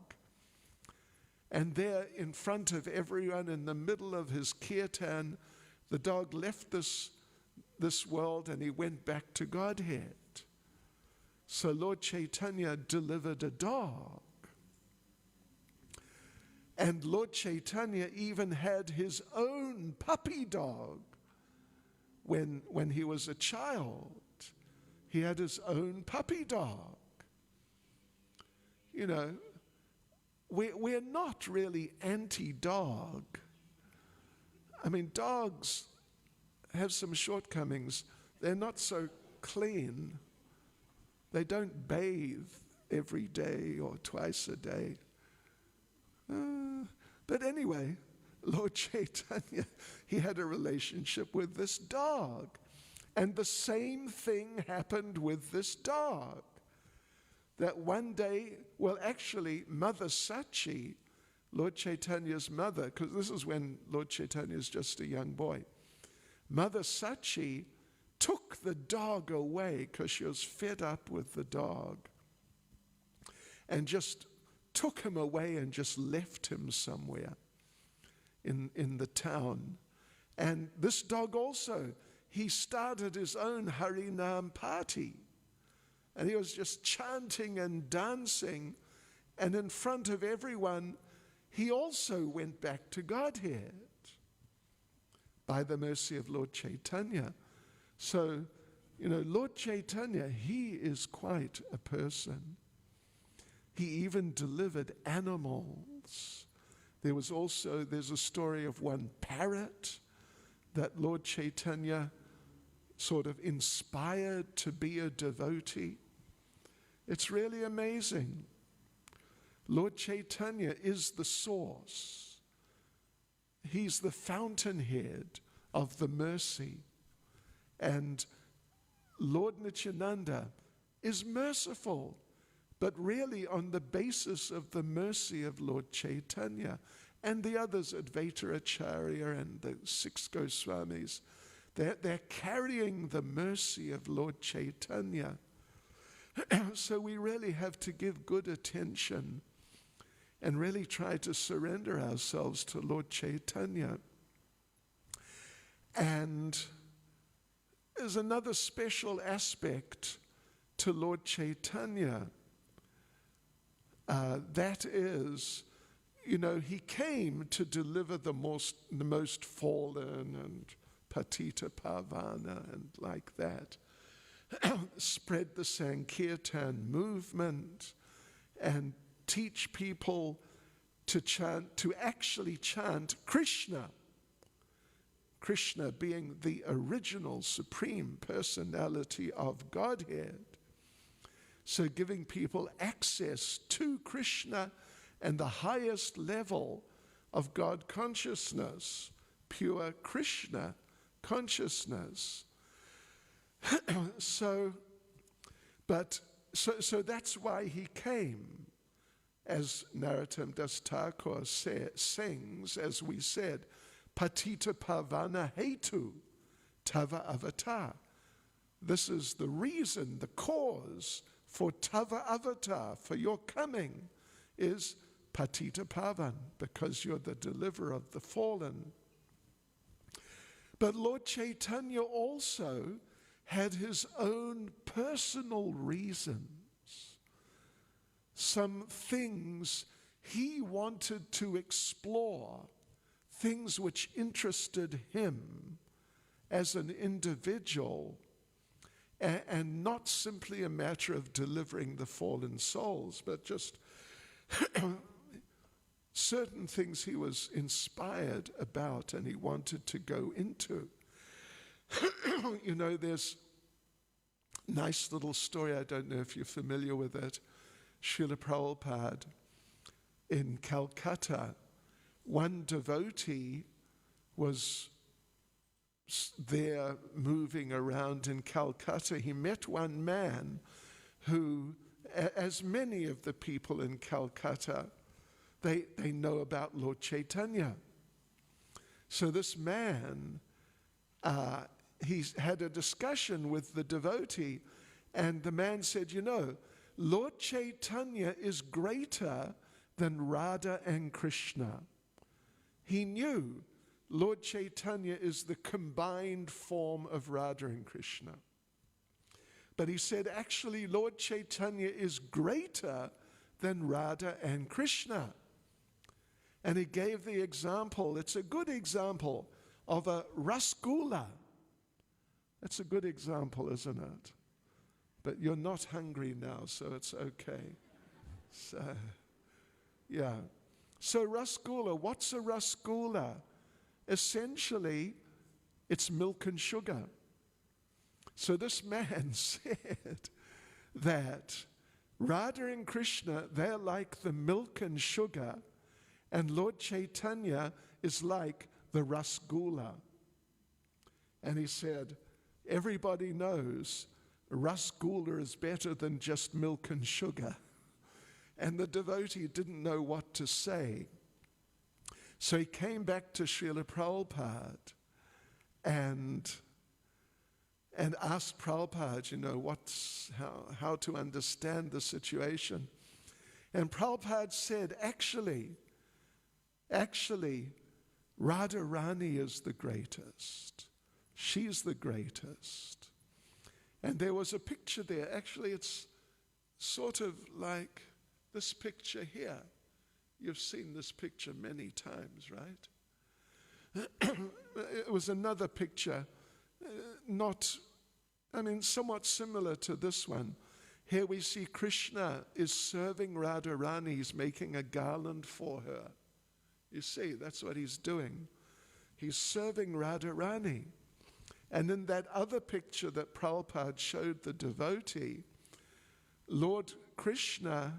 And there in front of everyone, in the middle of his kirtan, the dog left this world and he went back to Godhead. So Lord Caitanya delivered a dog. And Lord Caitanya even had his own puppy dog when he was a child. He had his own puppy dog. You know, we're not really anti-dog. I mean, dogs have some shortcomings. They're not so clean. They don't bathe every day or twice a day. But anyway, Lord Caitanya, he had a relationship with this dog. And the same thing happened with this dog. That one day, well, actually, Mother Sachi, Lord Chaitanya's mother, because this is when Lord Chaitanya is just a young boy, Mother Sachi took the dog away because she was fed up with the dog, and just took him away and just left him somewhere in the town. And this dog also, he started his own Harinam party. And he was just chanting and dancing. And in front of everyone, he also went back to Godhead by the mercy of Lord Caitanya. So, you know, Lord Caitanya, he is quite a person. He even delivered animals. There's a story of one parrot that Lord Caitanya sort of inspired to be a devotee. It's really amazing. Lord Caitanya is the source. He's the fountainhead of the mercy. And Lord Nityananda is merciful, but really on the basis of the mercy of Lord Caitanya. And the others, Advaita Acharya and the 6 Goswamis, they're carrying the mercy of Lord Caitanya. So we really have to give good attention and really try to surrender ourselves to Lord Caitanya. And there's another special aspect to Lord Caitanya. That is, you know, he came to deliver the most fallen and patita pavana and like that. Spread the Sankirtan movement and teach people to actually chant Krishna. Krishna being the original supreme personality of Godhead. So giving people access to Krishna and the highest level of God consciousness, pure Krishna consciousness. So that's why he came. As Narottam Das Thakur sings, as we said, Patita Pavana Hetu Tava Avatar. This is the reason, the cause for Tava Avatar, for your coming, is Patita Pavan, because you're the deliverer of the fallen. But Lord Caitanya also had his own personal reasons, some things he wanted to explore, things which interested him as an individual, and not simply a matter of delivering the fallen souls, but just certain things he was inspired about and he wanted to go into. You know, there's a nice little story, I don't know if you're familiar with it. Srila Prabhupada, in Calcutta, one devotee was there moving around in Calcutta. He met one man who, as many of the people in Calcutta, they know about Lord Caitanya. So this man, he had a discussion with the devotee, and the man said, you know, Lord Caitanya is greater than Radha and Krishna. He knew Lord Caitanya is the combined form of Radha and Krishna. But he said, actually, Lord Caitanya is greater than Radha and Krishna. And he gave the example, it's a good example, of a rasgulla. That's a good example, isn't it? But you're not hungry now, so it's okay. So, yeah. So rasgulla, what's a rasgulla? Essentially, it's milk and sugar. So this man said that Radha and Krishna, they're like the milk and sugar, and Lord Caitanya is like the rasgulla. And he said, everybody knows rasgulla is better than just milk and sugar. And the devotee didn't know what to say. So he came back to Srila Prabhupada and asked Prabhupada, you know, how to understand the situation. And Prabhupada said, actually, Radharani is the greatest. She's the greatest. And there was a picture there. Actually, it's sort of like this picture here. You've seen this picture many times, right? It was another picture, somewhat similar to this one. Here we see Krishna is serving Radharani. He's making a garland for her. You see, that's what he's doing. He's serving Radharani. And in that other picture that Prabhupada showed the devotee, Lord Krishna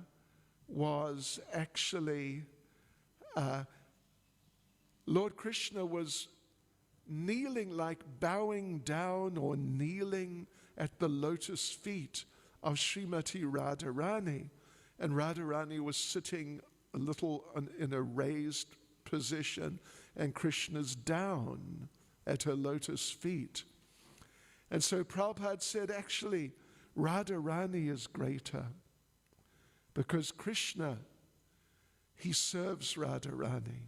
was actually, Lord Krishna was kneeling, like bowing down or kneeling at the lotus feet of Srimati Radharani. And Radharani was sitting a little in a raised position, and Krishna's down at her lotus feet. And so Prabhupada said, actually, Radharani is greater because Krishna, he serves Radharani.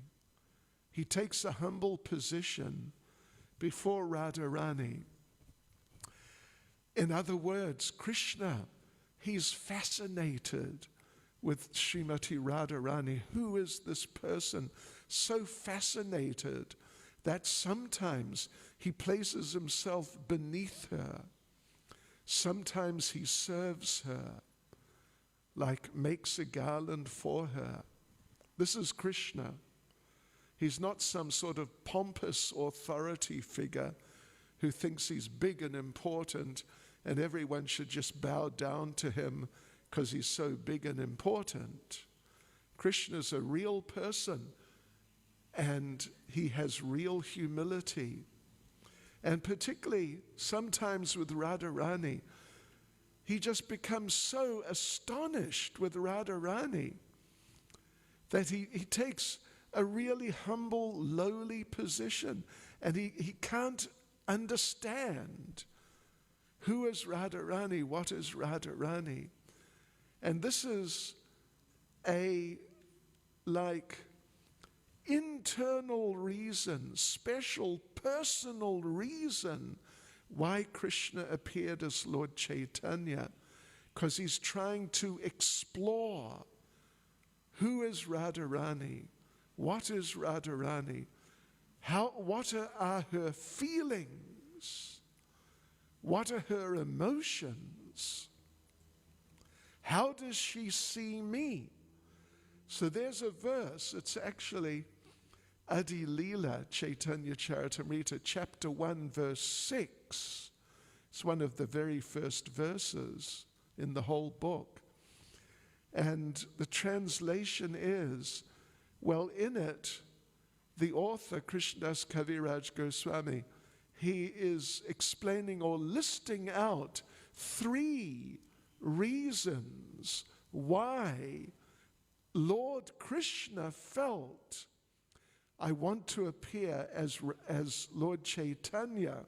He takes a humble position before Radharani. In other words, Krishna, he's fascinated with Srimati Radharani. Who is this person? So fascinated that sometimes he places himself beneath her. Sometimes he serves her, like makes a garland for her. This is Krishna. He's not some sort of pompous authority figure who thinks he's big and important and everyone should just bow down to him because he's so big and important. Krishna's a real person, and he has real humility. And particularly sometimes with Radharani, he just becomes so astonished with Radharani that he takes a really humble, lowly position, and he can't understand who is Radharani, what is Radharani. And this is a internal reason, special personal reason why Krishna appeared as Lord Caitanya, because he's trying to explore who is Radharani, what is Radharani, what are her feelings, what are her emotions, how does she see me? So there's a verse, it's actually Adi Leela, Chaitanya Charitamrita, chapter 1, verse 6. It's one of the very first verses in the whole book. And the translation is, well, in it, the author, Krishnadas Kaviraj Goswami, he is explaining or listing out 3 reasons why Lord Krishna felt, I want to appear as Lord Caitanya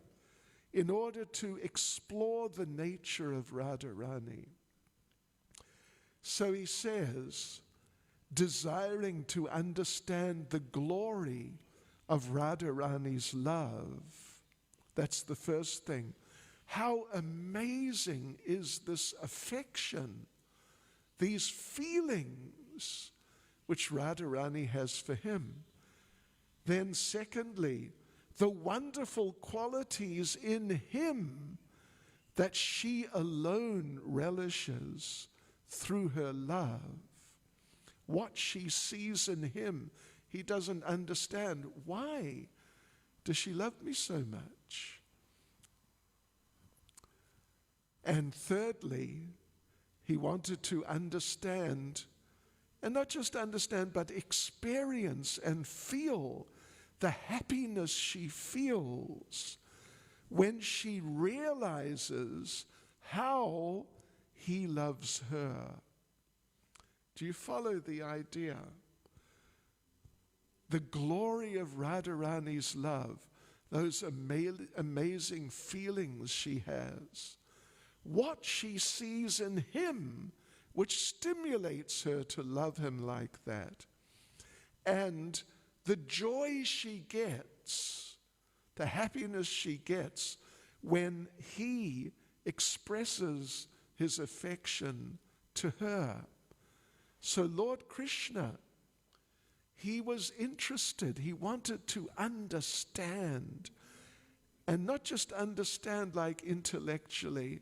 in order to explore the nature of Radharani. So he says, desiring to understand the glory of Radharani's love. That's the first thing. How amazing is this affection, these feelings which Radharani has for him. Then secondly, the wonderful qualities in him that she alone relishes through her love. What she sees in him, he doesn't understand. Why does she love me so much? And thirdly, he wanted to understand, and not just understand, but experience and feel the happiness she feels when she realizes how he loves her. Do you follow the idea? The glory of Radharani's love, those amazing feelings she has, what she sees in him which stimulates her to love him like that, and the joy she gets, the happiness she gets when he expresses his affection to her. So Lord Krishna, he was interested, he wanted to understand, and not just understand like intellectually,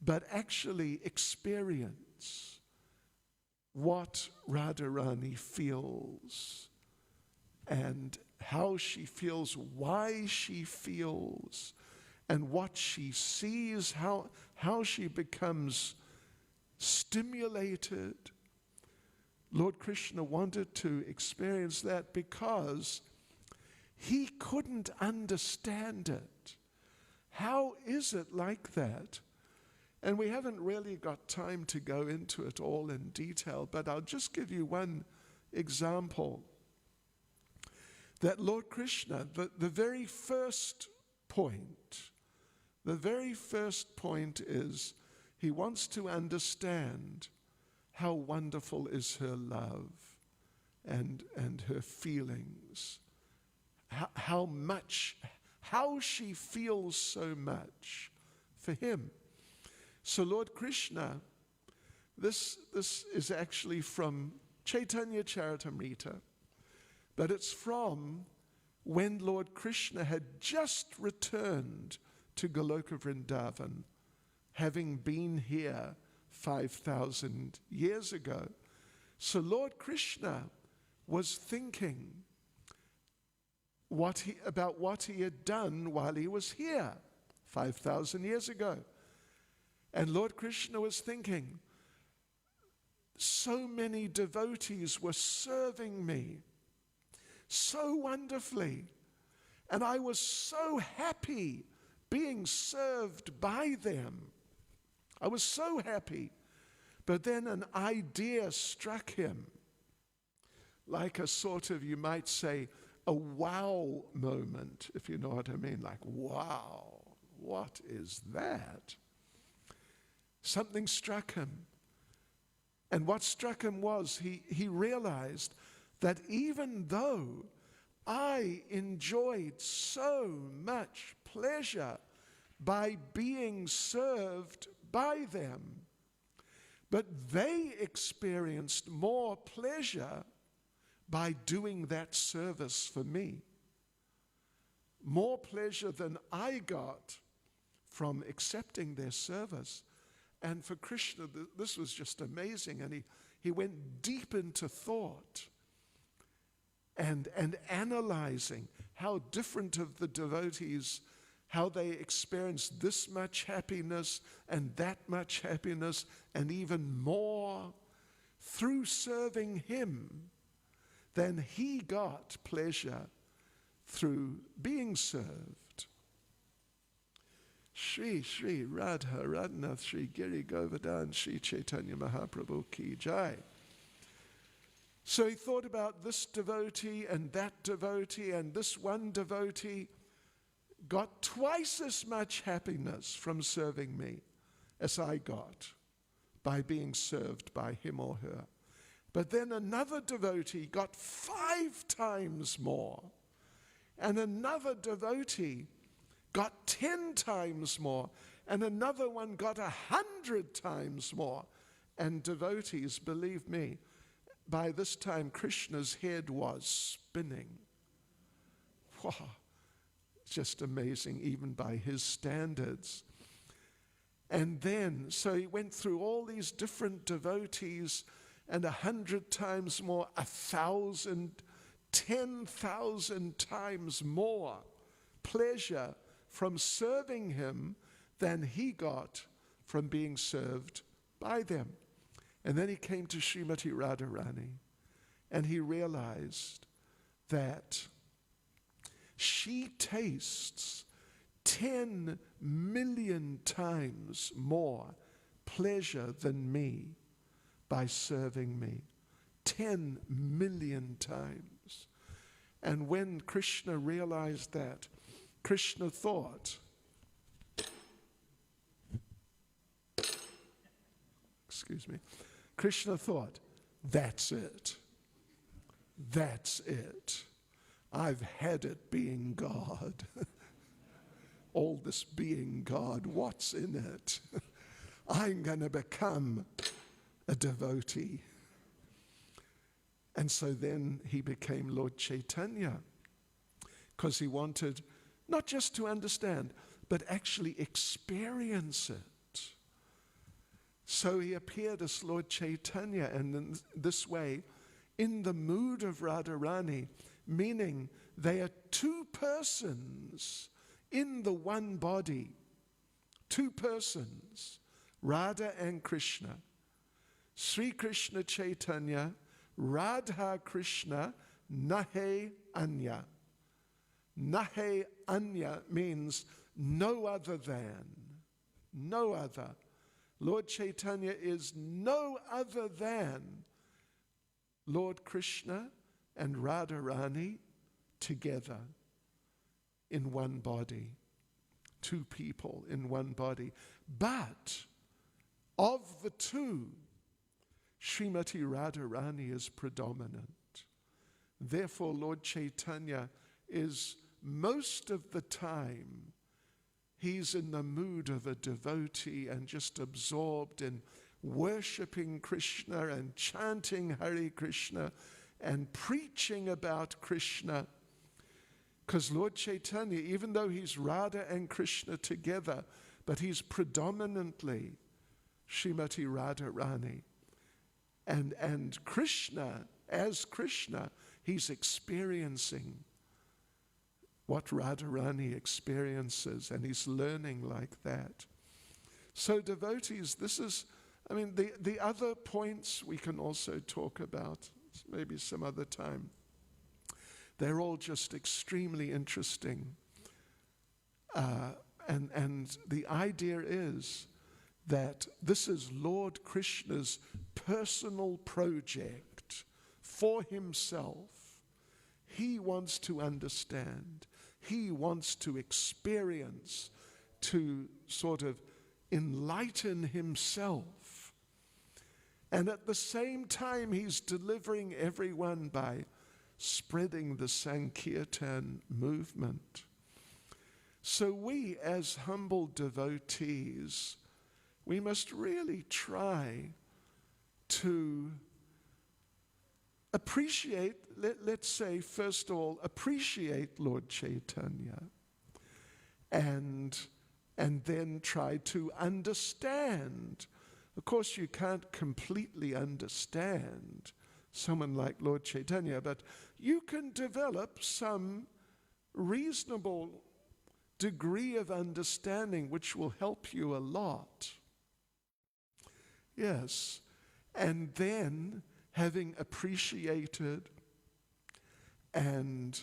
but actually experience what Radharani feels and how she feels, why she feels, and what she sees, how she becomes stimulated. Lord Krishna wanted to experience that because he couldn't understand it. How is it like that? And we haven't really got time to go into it all in detail, but I'll just give you one example. That Lord Krishna, the very first point is he wants to understand how wonderful is her love and her feelings, how she feels so much for him. So Lord Krishna, this is actually from Caitanya Charitamrita, but it's from when Lord Krishna had just returned to Goloka Vrindavan, having been here 5,000 years ago. So Lord Krishna was thinking about what he had done while he was here 5,000 years ago. And Lord Krishna was thinking, so many devotees were serving me so wonderfully, and I was so happy being served by them. I was so happy. But then an idea struck him, like a sort of, you might say, a wow moment, if you know what I mean. Like, wow, what is that? Something struck him. And what struck him was he realized that even though I enjoyed so much pleasure by being served by them, but they experienced more pleasure by doing that service for me. More pleasure than I got from accepting their service. And for Krishna, this was just amazing. And he went deep into thought and analyzing how different of the devotees how they experienced this much happiness and that much happiness and even more through serving him than he got pleasure through being served. Shri Shri Radha Radhanath Shri Giri Govardhan Shri Chaitanya Mahaprabhu Ki Jai. So he thought about this devotee and that devotee, and this one devotee got twice as much happiness from serving me as I got by being served by him or her. But then another devotee got 5 times more, and another devotee got 10 times more, and another one got 100 times more. And devotees, believe me, by this time Krishna's head was spinning. Wow, just amazing even by his standards. And then, so he went through all these different devotees, and 100 times more, 1,000, 10,000 times more pleasure from serving him than he got from being served by them. And then he came to Srimati Radharani, and he realized that she tastes 10 million times more pleasure than me by serving me. 10 million times. And when Krishna realized that, Krishna thought, Krishna thought, that's it. That's it. I've had it being God. All this being God, what's in it? I'm going to become a devotee. And so then he became Lord Chaitanya, because he wanted not just to understand, but actually experience it. So he appeared as Lord Chaitanya, and in this way, in the mood of Radharani, meaning they are 2 persons in the one body. 2 persons, Radha and Krishna. Sri Krishna Chaitanya, Radha Krishna, Nahe Anya. Nahe Anya means no other than, no other. Lord Chaitanya is no other than Lord Krishna and Radharani together in one body. 2 people in one body. But of the 2, Srimati Radharani is predominant. Therefore, Lord Chaitanya is most of the time, he's in the mood of a devotee and just absorbed in worshipping Krishna and chanting Hare Krishna and preaching about Krishna. Because Lord Chaitanya, even though he's Radha and Krishna together, but he's predominantly Srimati Radharani. And Krishna, as Krishna, he's experiencing what Radharani experiences, and he's learning like that. So devotees, this is, the other points we can also talk about, maybe some other time. They're all just extremely interesting. And the idea is that this is Lord Krishna's personal project for himself. He wants to understand. He wants to experience, to sort of enlighten himself. And at the same time, he's delivering everyone by spreading the Sankirtan movement. So we, as humble devotees, we must really try to appreciate, let's say, first of all, appreciate Lord Chaitanya, and then try to understand. Of course, you can't completely understand someone like Lord Chaitanya, but you can develop some reasonable degree of understanding which will help you a lot. Yes. And then, having appreciated and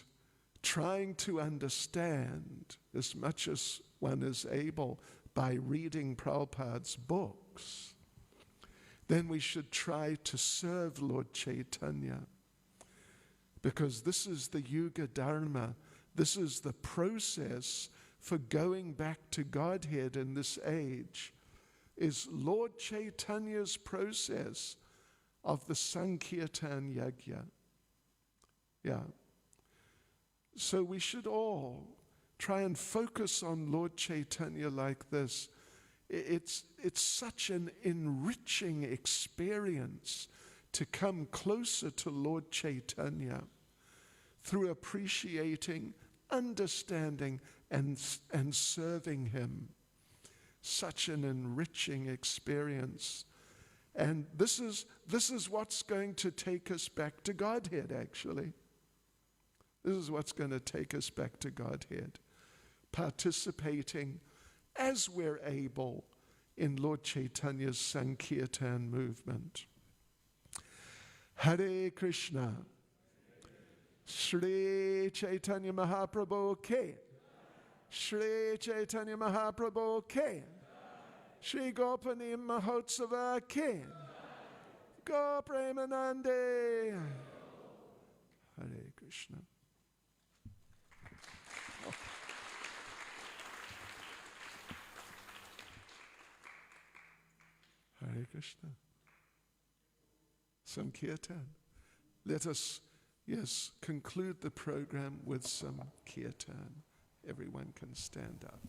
trying to understand as much as one is able by reading Prabhupada's books, then we should try to serve Lord Chaitanya. Because this is the Yuga Dharma. This is the process for going back to Godhead in this age, is Lord Chaitanya's process of the Sankirtan Yajna. Yeah. So we should all try and focus on Lord Chaitanya like this. It's such an enriching experience to come closer to Lord Chaitanya through appreciating, understanding, and serving him. Such an enriching experience. And this is what's going to take us back to Godhead, actually. This is what's going to take us back to Godhead. Participating as we're able in Lord Chaitanya's Sankirtan movement. Hare Krishna. Shri Chaitanya Mahaprabhu Ke. Shri Chaitanya Mahaprabhu Ke. Shri Gopanim Mahotsava Ke. Go Premanande. Hare Krishna. Hare Krishna. Some kirtan. Let us, yes, conclude the program with some kirtan. Everyone can stand up.